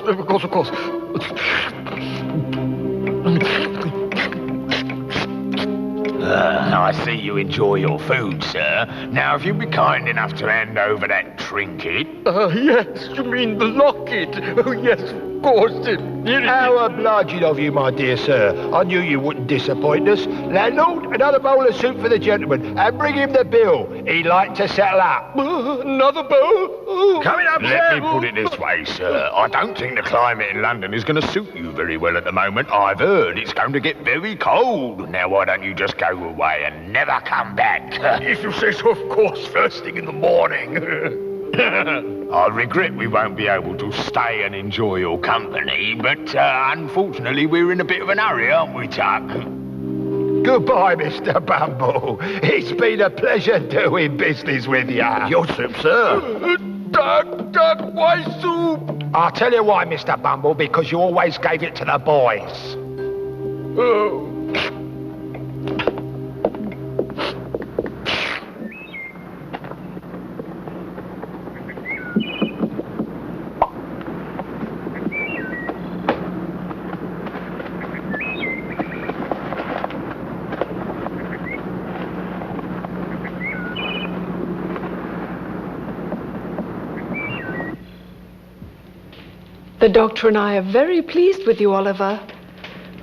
I see you enjoy your food, sir. Now, if you'd be kind enough to hand over that trinket... Yes, you mean the locket. Oh, yes, of course. How obliging of you, my dear sir. I knew you wouldn't disappoint us. Landlord, another bowl of soup for the gentleman, and bring him the bill. He'd like to settle up. Another bowl? Coming up, Let sir. me put it this way, sir. I don't think the climate in London is going to suit you very well at the moment. I've heard it's going to get very cold. Now, why don't you just go away and never come back? If you say so, of course, first thing in the morning. I regret we won't be able to stay and enjoy your company, but unfortunately we're in a bit of an hurry, aren't we, Tuck? Goodbye, Mr. Bumble. It's been a pleasure doing business with you. Your soup, sir. Duck, why soup? I'll tell you why, Mr. Bumble, because you always gave it to the boys. Oh. The doctor and I are very pleased with you, Oliver.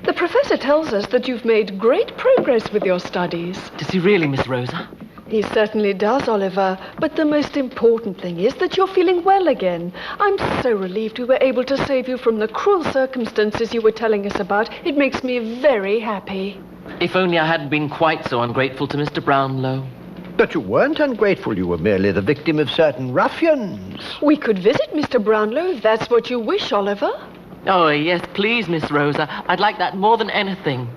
The professor tells us that you've made great progress with your studies. Does he really, Miss Rosa? He certainly does, Oliver. But the most important thing is that you're feeling well again. I'm so relieved we were able to save you from the cruel circumstances you were telling us about. It makes me very happy. If only I hadn't been quite so ungrateful to Mr. Brownlow. But you weren't ungrateful. You were merely the victim of certain ruffians. We could visit Mr. Brownlow if that's what you wish, Oliver. Oh, yes, please, Miss Rosa. I'd like that more than anything.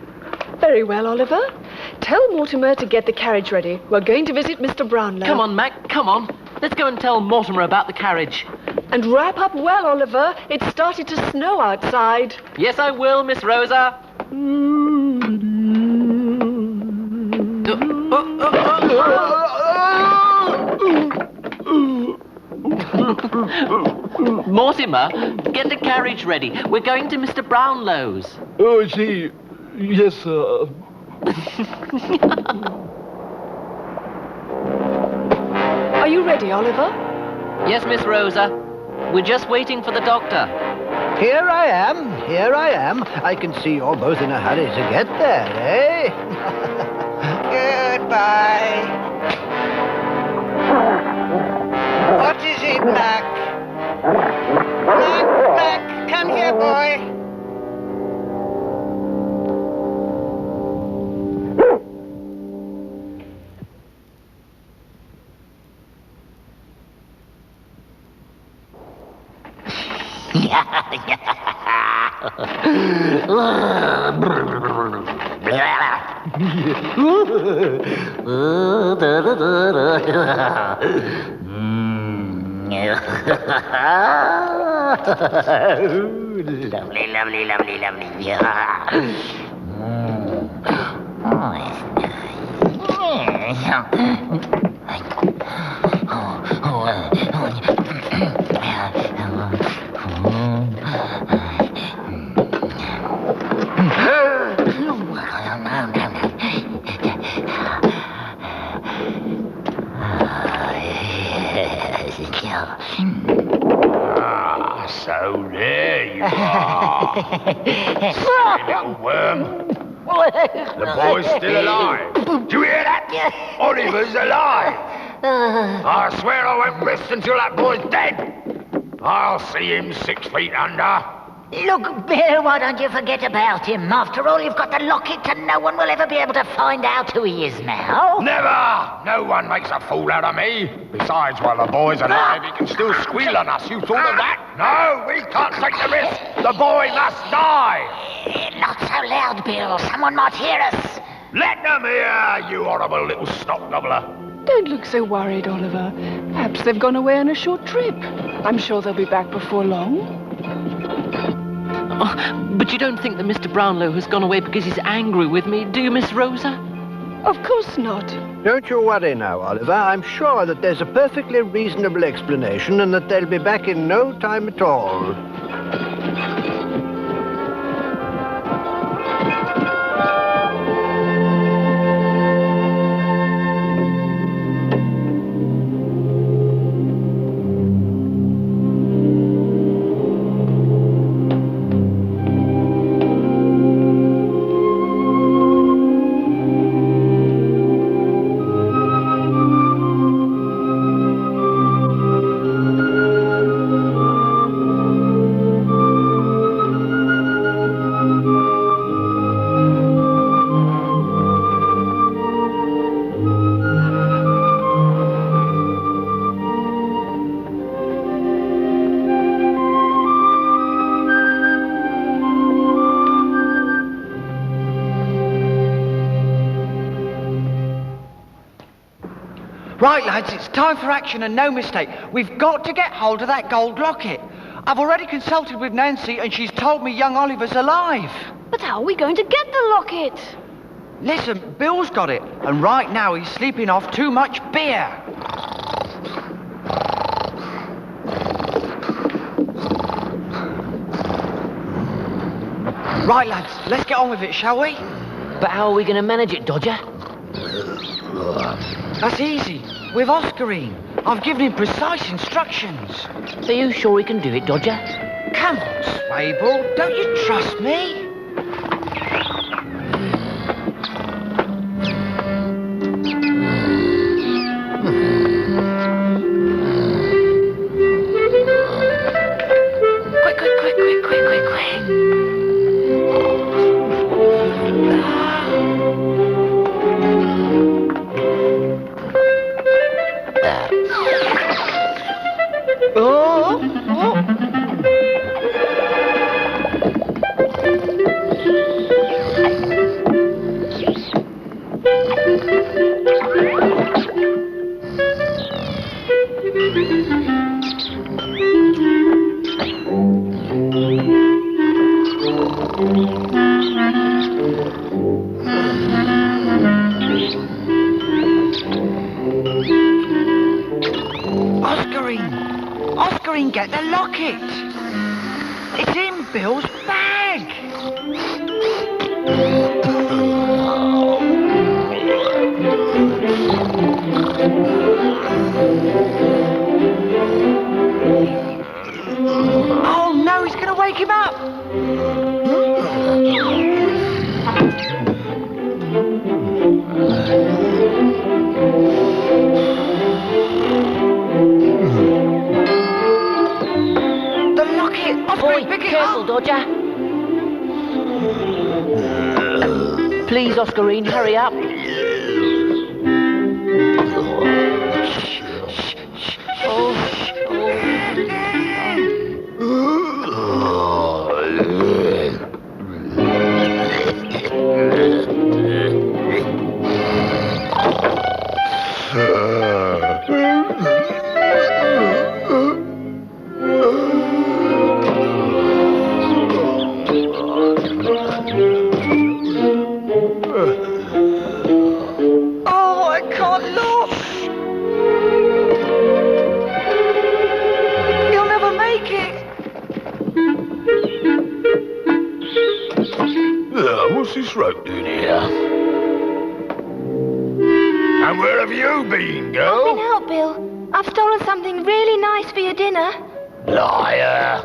Very well, Oliver. Tell Mortimer to get the carriage ready. We're going to visit Mr. Brownlow. Come on, Mac, come on. Let's go and tell Mortimer about the carriage. And wrap up well, Oliver. It's started to snow outside. Yes, I will, Miss Rosa. Mortimer, get the carriage ready. We're going to Mr. Brownlow's. Oh, I see. Yes, sir. Are you ready, Oliver? Yes, Miss Rosa. We're just waiting for the doctor. Here I am. I can see you're both in a hurry to get there, eh? Goodbye. What is it, Mac? Mac, come here, boy. Lovely, lovely, lovely, lovely. Yeah. Oh, it's Ah, so there you are. Silly little worm. The boy's still alive. Do you hear that? Oliver's alive. I swear I won't rest until that boy's dead. I'll see him 6 feet under. Look, Bill, why don't you forget about him? After all, you've got the locket and no one will ever be able to find out who he is now. Never! No one makes a fool out of me. Besides, while the boy's alive, he can still squeal on us. You thought of that? No, we can't take the risk. The boy must die. Not so loud, Bill. Someone might hear us. Let them hear, you horrible little snot gobbler. Don't look so worried, Oliver. Perhaps they've gone away on a short trip. I'm sure they'll be back before long. Oh, but you don't think that Mr. Brownlow has gone away because he's angry with me, do you, Miss Rosa? Of course not. Don't you worry now, Oliver. I'm sure that there's a perfectly reasonable explanation and that they'll be back in no time at all. Right, lads, it's time for action and no mistake. We've got to get hold of that gold locket. I've already consulted with Nancy and she's told me young Oliver's alive. But how are we going to get the locket? Listen, Bill's got it, and right now he's sleeping off too much beer. Right, lads, let's get on with it, shall we? But how are we going to manage it, Dodger? That's easy. With Oscarine. I've given him precise instructions. Are you sure he can do it, Dodger? Come on, Swable. Don't you trust me? Oscarine, get the locket. It's in Bill's bag. Oh no, he's going to wake him up. Careful, Dodger. Please, Oscarine, hurry up. What's this rope doing here? And where have you been, girl? I've been out, Bill. I've stolen something really nice for your dinner. Liar!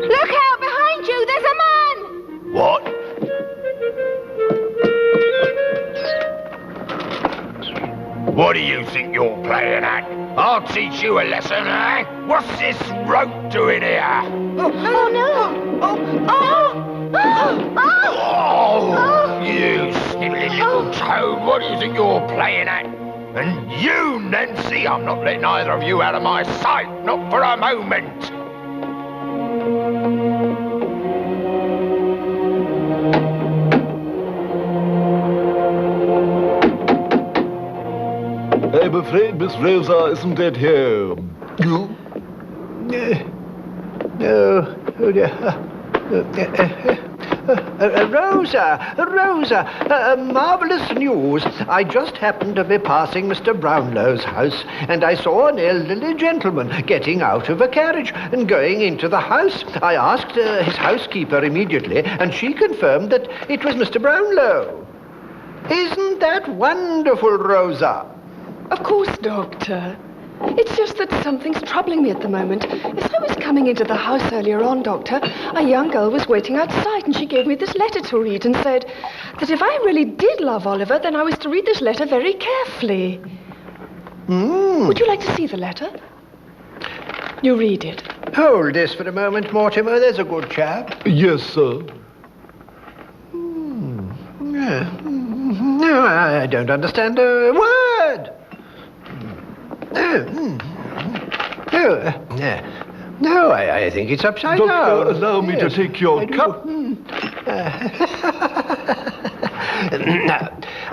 Look out behind you, there's a man! What? What do you think you're playing at? I'll teach you a lesson, eh? What's this rope doing here? Oh no! Oh, you snivelling little toad, what do you think you're playing at? And you, Nancy, I'm not letting either of you out of my sight, not for a moment. I'm afraid Miss Rosa isn't at home. No. Oh dear. Rosa, marvellous news. I just happened to be passing Mr. Brownlow's house, and I saw an elderly gentleman getting out of a carriage and going into the house. I asked his housekeeper immediately, and she confirmed that it was Mr. Brownlow. Isn't that wonderful, Rosa? Of course, Doctor. It's just that something's troubling me at the moment. As I was coming into the house earlier on, Doctor, a young girl was waiting outside and she gave me this letter to read and said that if I really did love Oliver, then I was to read this letter very carefully. Would you like to see the letter? You read it. Hold this for a moment, Mortimer. There's a good chap. Yes, sir. No, I don't understand a word. No, I think it's upside down. Doctor, allow me to take your cup.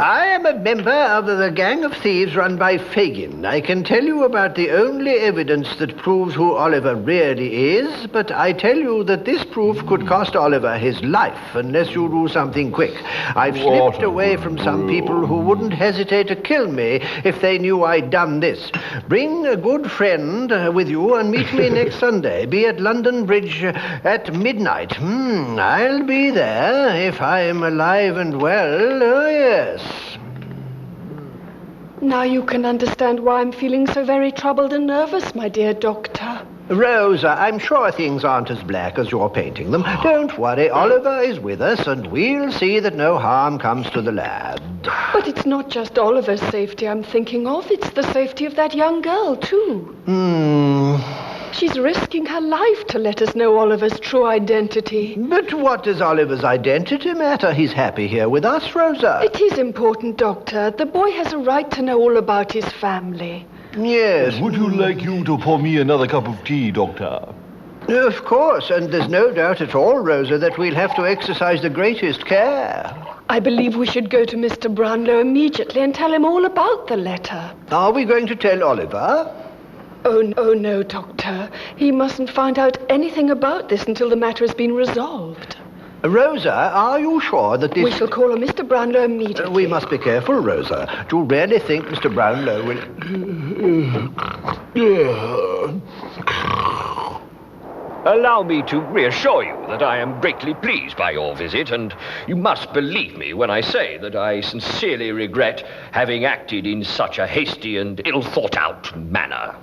I am a member of the gang of thieves run by Fagin. I can tell you about the only evidence that proves who Oliver really is, but I tell you that this proof could cost Oliver his life unless you do something quick. I've slipped away from some people who wouldn't hesitate to kill me if they knew I'd done this. Bring a good friend with you and meet me next Sunday. Be at London Bridge at midnight. I'll be there if I'm alive and well. Oh, yes. Now you can understand why I'm feeling so very troubled and nervous, my dear Doctor. Rosa, I'm sure things aren't as black as you're painting them. Don't worry, Oliver is with us, and we'll see that no harm comes to the lad. But it's not just Oliver's safety I'm thinking of. It's the safety of that young girl, too. She's risking her life to let us know Oliver's true identity. But what does Oliver's identity matter? He's happy here with us, Rosa. It is important, Doctor. The boy has a right to know all about his family. Yes. Would you like you to pour me another cup of tea, Doctor? Of course, and there's no doubt at all, Rosa, that we'll have to exercise the greatest care. I believe we should go to Mr. Brownlow immediately and tell him all about the letter. Are we going to tell Oliver? Oh, no, Doctor. He mustn't find out anything about this until the matter has been resolved. Rosa, are you sure that this... We shall call on Mr. Brownlow immediately. We must be careful, Rosa. Do you really think Mr. Brownlow will... Allow me to reassure you that I am greatly pleased by your visit, and you must believe me when I say that I sincerely regret having acted in such a hasty and ill-thought-out manner.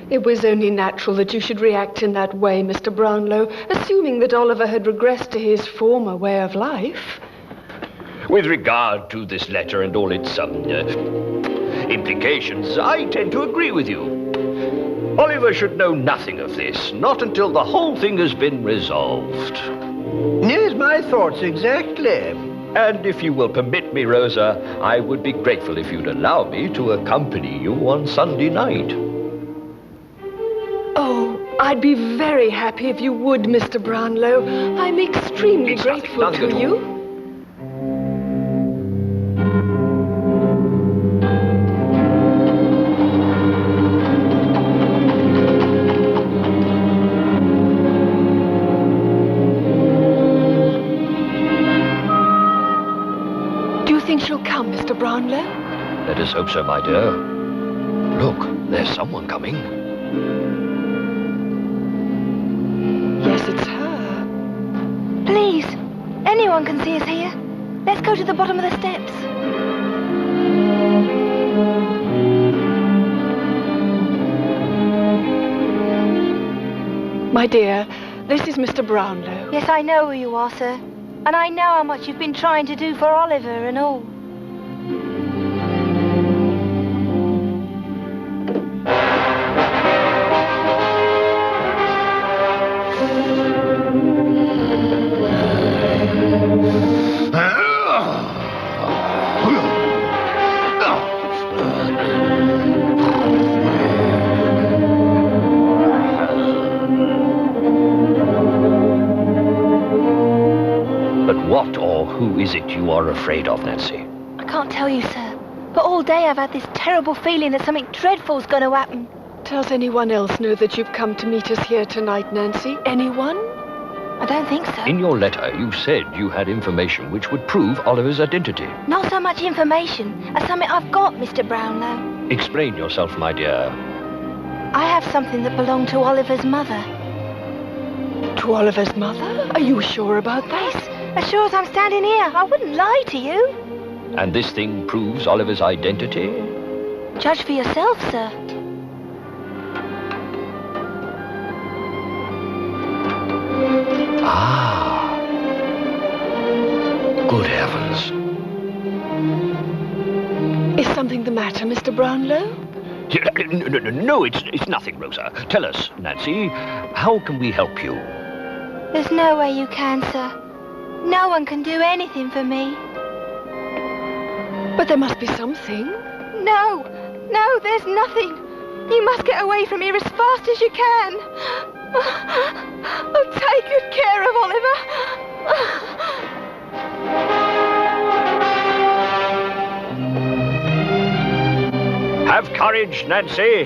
It was only natural that you should react in that way, Mr. Brownlow, assuming that Oliver had regressed to his former way of life. With regard to this letter and all its implications, I tend to agree with you. Oliver should know nothing of this, not until the whole thing has been resolved. Yes, my thoughts exactly. And if you will permit me, Rosa, I would be grateful if you'd allow me to accompany you on Sunday night. Oh, I'd be very happy if you would, Mr. Brownlow. I'm extremely grateful to you. Do you think she'll come, Mr. Brownlow? Let us hope so, my dear. Look, there's someone coming. Yes, it's her. Please, anyone can see us here. Let's go to the bottom of the steps. My dear, this is Mr. Brownlow. Yes, I know who you are, sir. And I know how much you've been trying to do for Oliver and all. But what or who is it you are afraid of, Nancy? I can't tell you, sir. But all day I've had this terrible feeling that something dreadful's going to happen. Does anyone else know that you've come to meet us here tonight, Nancy? Anyone? I don't think so. In your letter, you said you had information which would prove Oliver's identity. Not so much information as something I've got, Mr. Brownlow. Explain yourself, my dear. I have something that belonged to Oliver's mother. To Oliver's mother? Are you sure about that? Yes, as sure as I'm standing here. I wouldn't lie to you. And this thing proves Oliver's identity? Judge for yourself, sir. Ah. Good heavens. Is something the matter, Mr. Brownlow? No, it's nothing, Rosa. Tell us, Nancy, how can we help you? There's no way you can, sir. No one can do anything for me. But there must be something. No, there's nothing. You must get away from here as fast as you can. Oh, take good care of Oliver. Have courage, Nancy.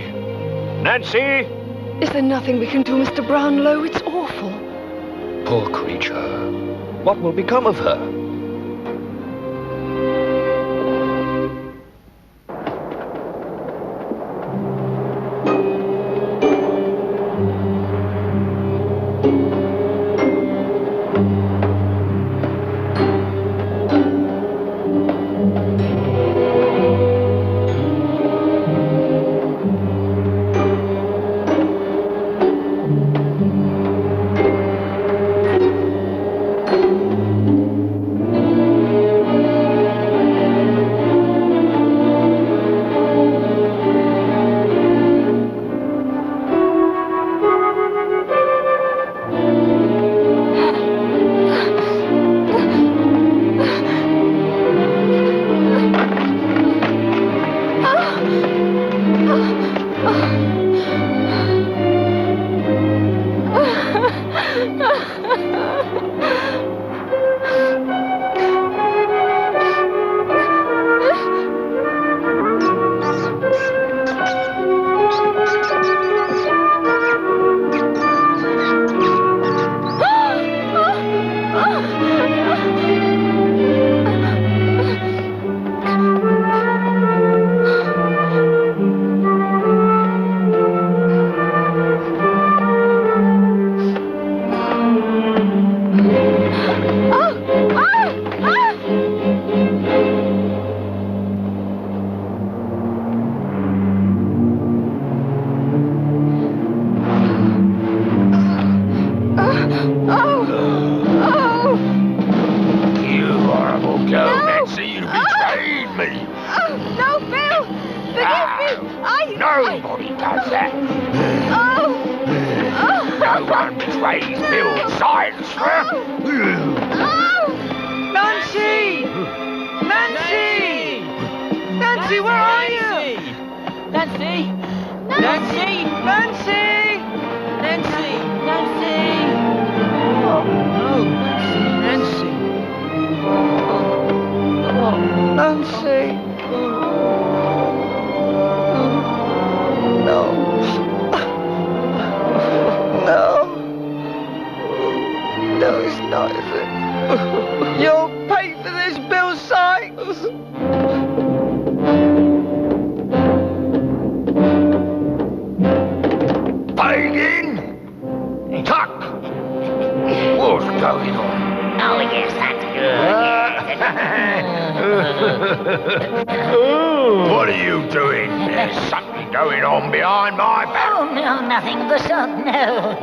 Nancy! Is there nothing we can do, Mr. Brownlow? It's awful. Poor creature. What will become of her? Nobody does that. No one betrays Bill's science. Nancy! Nancy! Nancy, where are you? Nancy! Nancy! Nancy! Nancy! Nancy! Oh, no. Nancy! Oh, Nancy! No. No. No, it's not, is it? You'll pay for this, Bill Sykes! Fagin! Tuck! What's going on? Oh, yes, that's good. What are you doing there, sucking going on behind my back? Oh, no, nothing of the sort, no.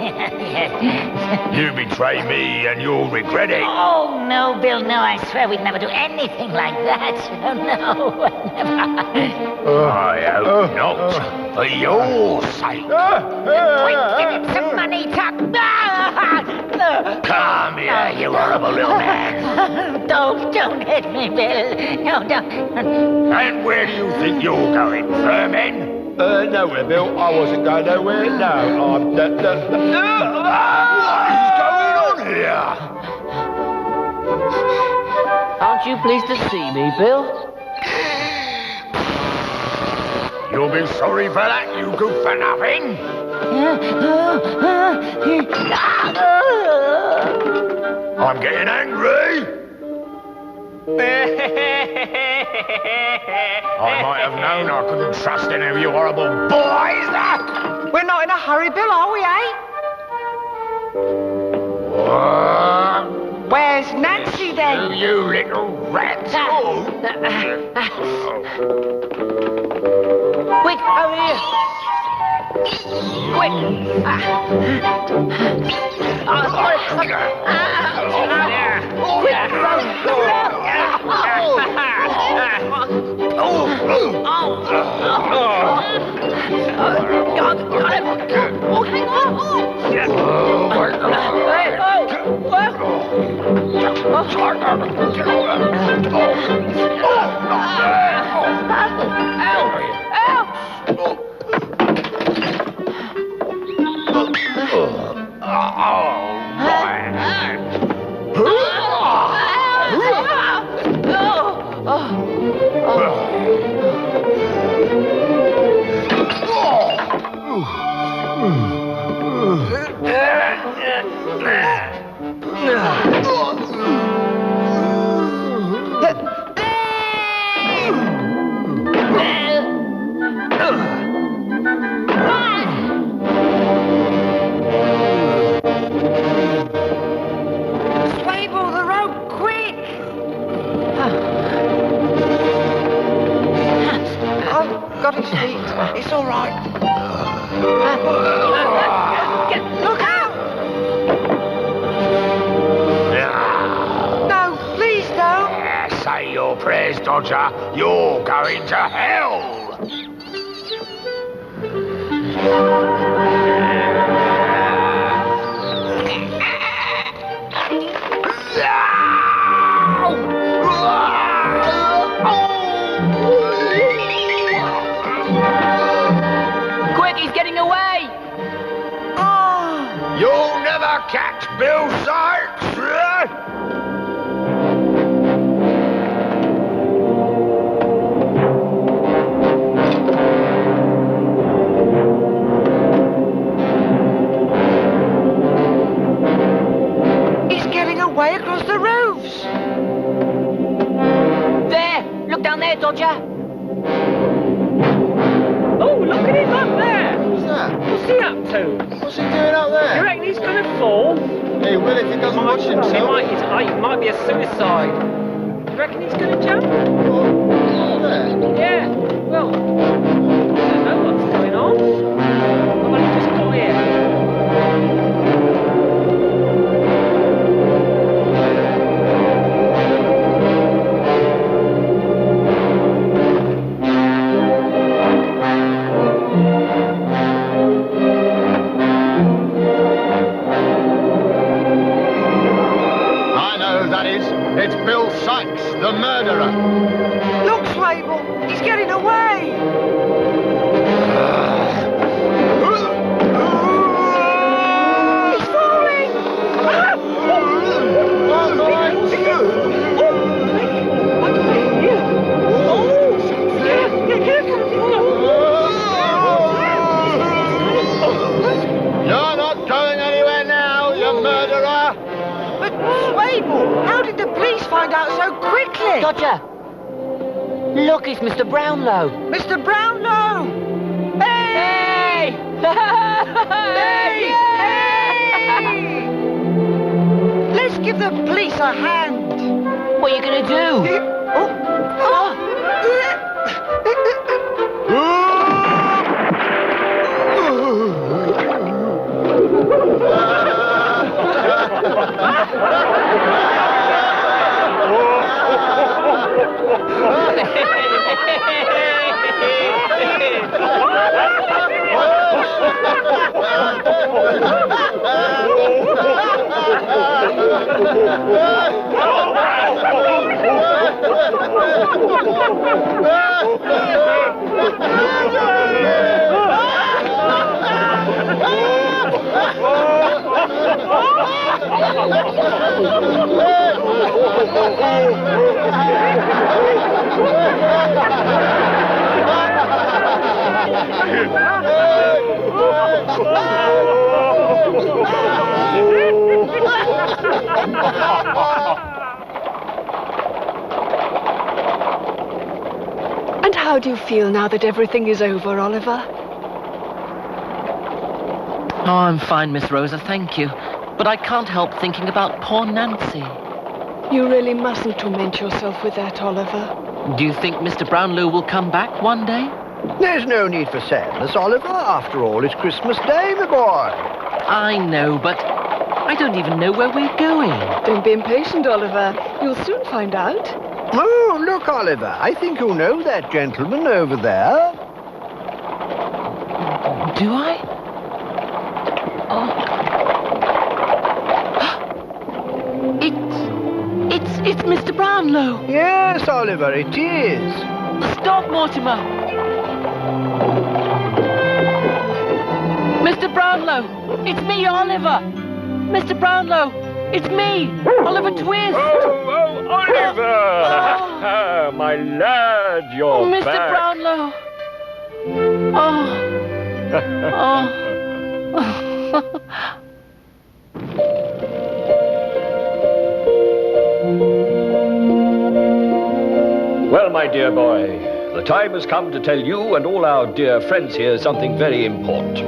You betray me and you'll regret it. Oh, no, Bill, no, I swear we'd never do anything like that. Oh, no, never. I hope not. For your sake. Quick, give him some money, Tuck. Come here, you horrible little man. Don't hit me, Bill. No, don't. And where do you think you're going, vermin? Nowhere, Bill. I wasn't going nowhere. No, I'm... What is going on here? Aren't you pleased to see me, Bill? You'll be sorry for that, you good for nothing. I'm getting angry. I might have known I couldn't trust any of you horrible boys. We're not in a hurry, Bill, are we, eh? Where's Nancy, then? You little rat. Quick, over here. Quick. Got his feet. It's all right. Look out! No, please don't. Say your prayers, Dodger. You're going to hell. He's getting away! Oh. You'll never catch Bill Sykes! He's getting away across the roofs! There! Look down there, Dodger! Oh, look at him up there! Who's that? What's he up to? What's he doing up there? You reckon he's going to fall? He will if he doesn't watch himself. It might be a suicide. You reckon he's going to jump? There? Yeah. Well, I don't know what's going on. I've only just got here. It's Bill Sykes, the murderer. Look, Swable, he's getting away. He's falling. You're not going anywhere now, you murderer. But Swable, how did the police find out so quickly? Dodger! Look, it's Mr. Brownlow. Mr. Brownlow! Hey! Hey! Hey! Let's give the police a hand. What are you going to do? And how do you feel now that everything is over, Oliver? Oh, I'm fine, Miss Rosa, thank you. But I can't help thinking about poor Nancy. You really mustn't torment yourself with that, Oliver. Do you think Mr. Brownlow will come back one day? There's no need for sadness, Oliver. After all, it's Christmas Day, my boy. I know, but I don't even know where we're going. Don't be impatient, Oliver. You'll soon find out. Oh, look, Oliver. I think you know that gentleman over there. Do I? It's Mr. Brownlow. Yes, Oliver, it is. Stop, Mortimer. Mr. Brownlow, it's me, Oliver. Mr. Brownlow, it's me, Oliver Twist. Oh, Oliver! My lad, you're Mr. back. Brownlow. Well, my dear boy, the time has come to tell you and all our dear friends here something very important.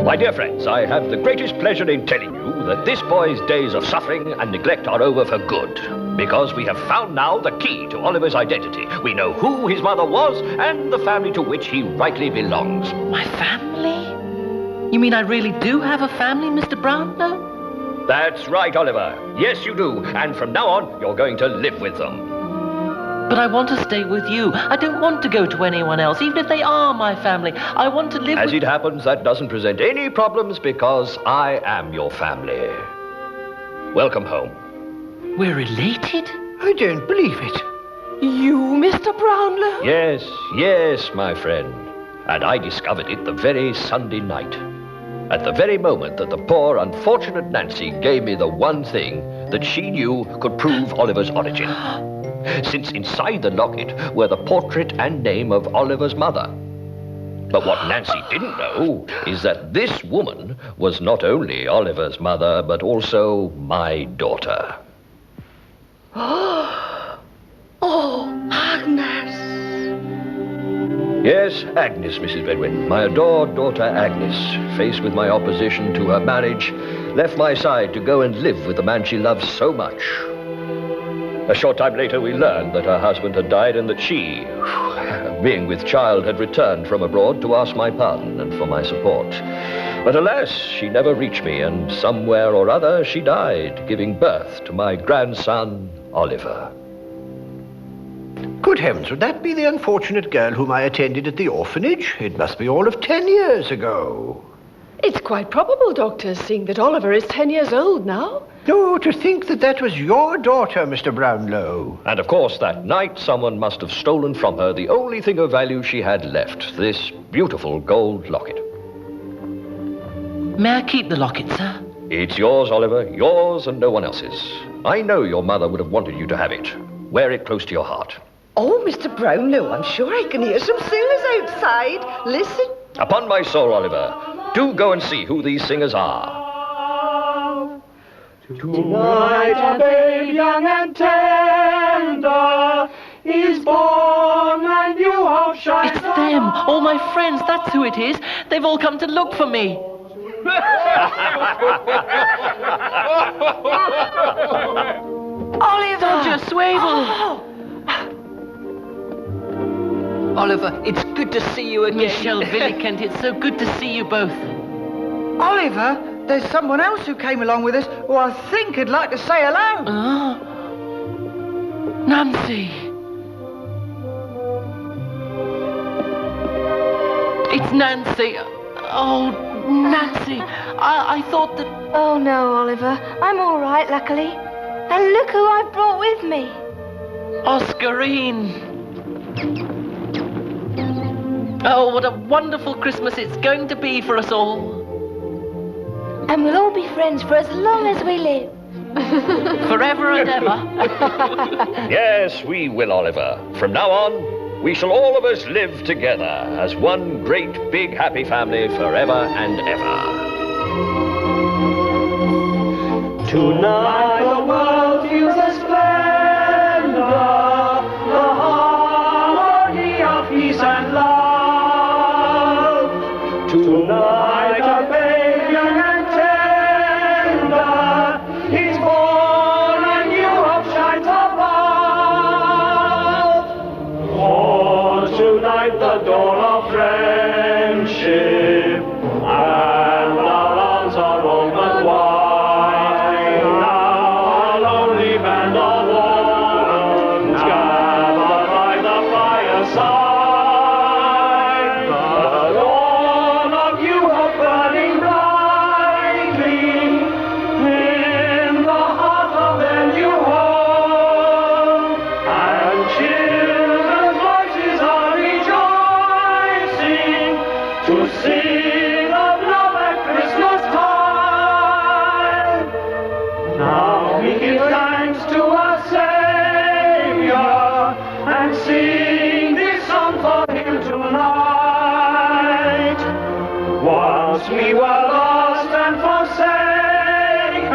My dear friends, I have the greatest pleasure in telling you that this boy's days of suffering and neglect are over for good, because we have found now the key to Oliver's identity. We know who his mother was and the family to which he rightly belongs. My family? You mean I really do have a family, Mr. Brownlow? That's right, Oliver. Yes, you do. And from now on, you're going to live with them. But I want to stay with you. I don't want to go to anyone else, even if they are my family. I want to live As with... it happens, that doesn't present any problems because I am your family. Welcome home. We're related? I don't believe it. You, Mr. Brownlow? Yes, my friend. And I discovered it the very Sunday night. At the very moment that the poor, unfortunate Nancy gave me the one thing that she knew could prove Oliver's origin. Since inside the locket were the portrait and name of Oliver's mother. But what Nancy didn't know is that this woman was not only Oliver's mother, but also my daughter. Oh, Agnes. Yes, Agnes, Mrs. Bedwin. My adored daughter Agnes, faced with my opposition to her marriage, left my side to go and live with the man she loves so much. A short time later, we learned that her husband had died and that she, being with child, had returned from abroad to ask my pardon and for my support. But alas, she never reached me, and somewhere or other she died, giving birth to my grandson, Oliver. Good heavens, would that be the unfortunate girl whom I attended at the orphanage? It must be all of 10 years ago. It's quite probable, Doctor, seeing that Oliver is 10 years old now. No, to think that that was your daughter, Mr. Brownlow. And of course, that night, someone must have stolen from her the only thing of value she had left, this beautiful gold locket. May I keep the locket, sir? It's yours, Oliver, yours and no one else's. I know your mother would have wanted you to have it. Wear it close to your heart. Oh, Mr. Brownlow, I'm sure I can hear some singers outside. Listen. Upon my soul, Oliver, do go and see who these singers are. Tonight a babe young and tender is born, and you hope shines. It's them, all my friends, that's who it is. They've all come to look for me. Oliver! Roger Swable! Oh. Oliver, it's good to see you again. Michelle Villikent, it's so good to see you both. Oliver, there's someone else who came along with us who I think would like to say hello. Nancy. It's Nancy. Oh, Nancy, I thought that... Oh, no, Oliver. I'm all right, luckily. And look who I've brought with me. Oscarine. Oh, what a wonderful Christmas it's going to be for us all. And we'll all be friends for as long as we live. Forever and ever. Yes, we will, Oliver. From now on, we shall all of us live together as one great big happy family forever and ever. Tonight the world feels a splendor, the harmony of peace and love. Tonight a babe young and tender is born, and new hope shines above. For tonight the dawn of friendship, and our arms are open wide. We were lost and forsaken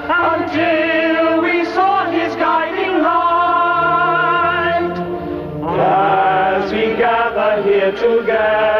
until we saw his guiding light. As we gather here together,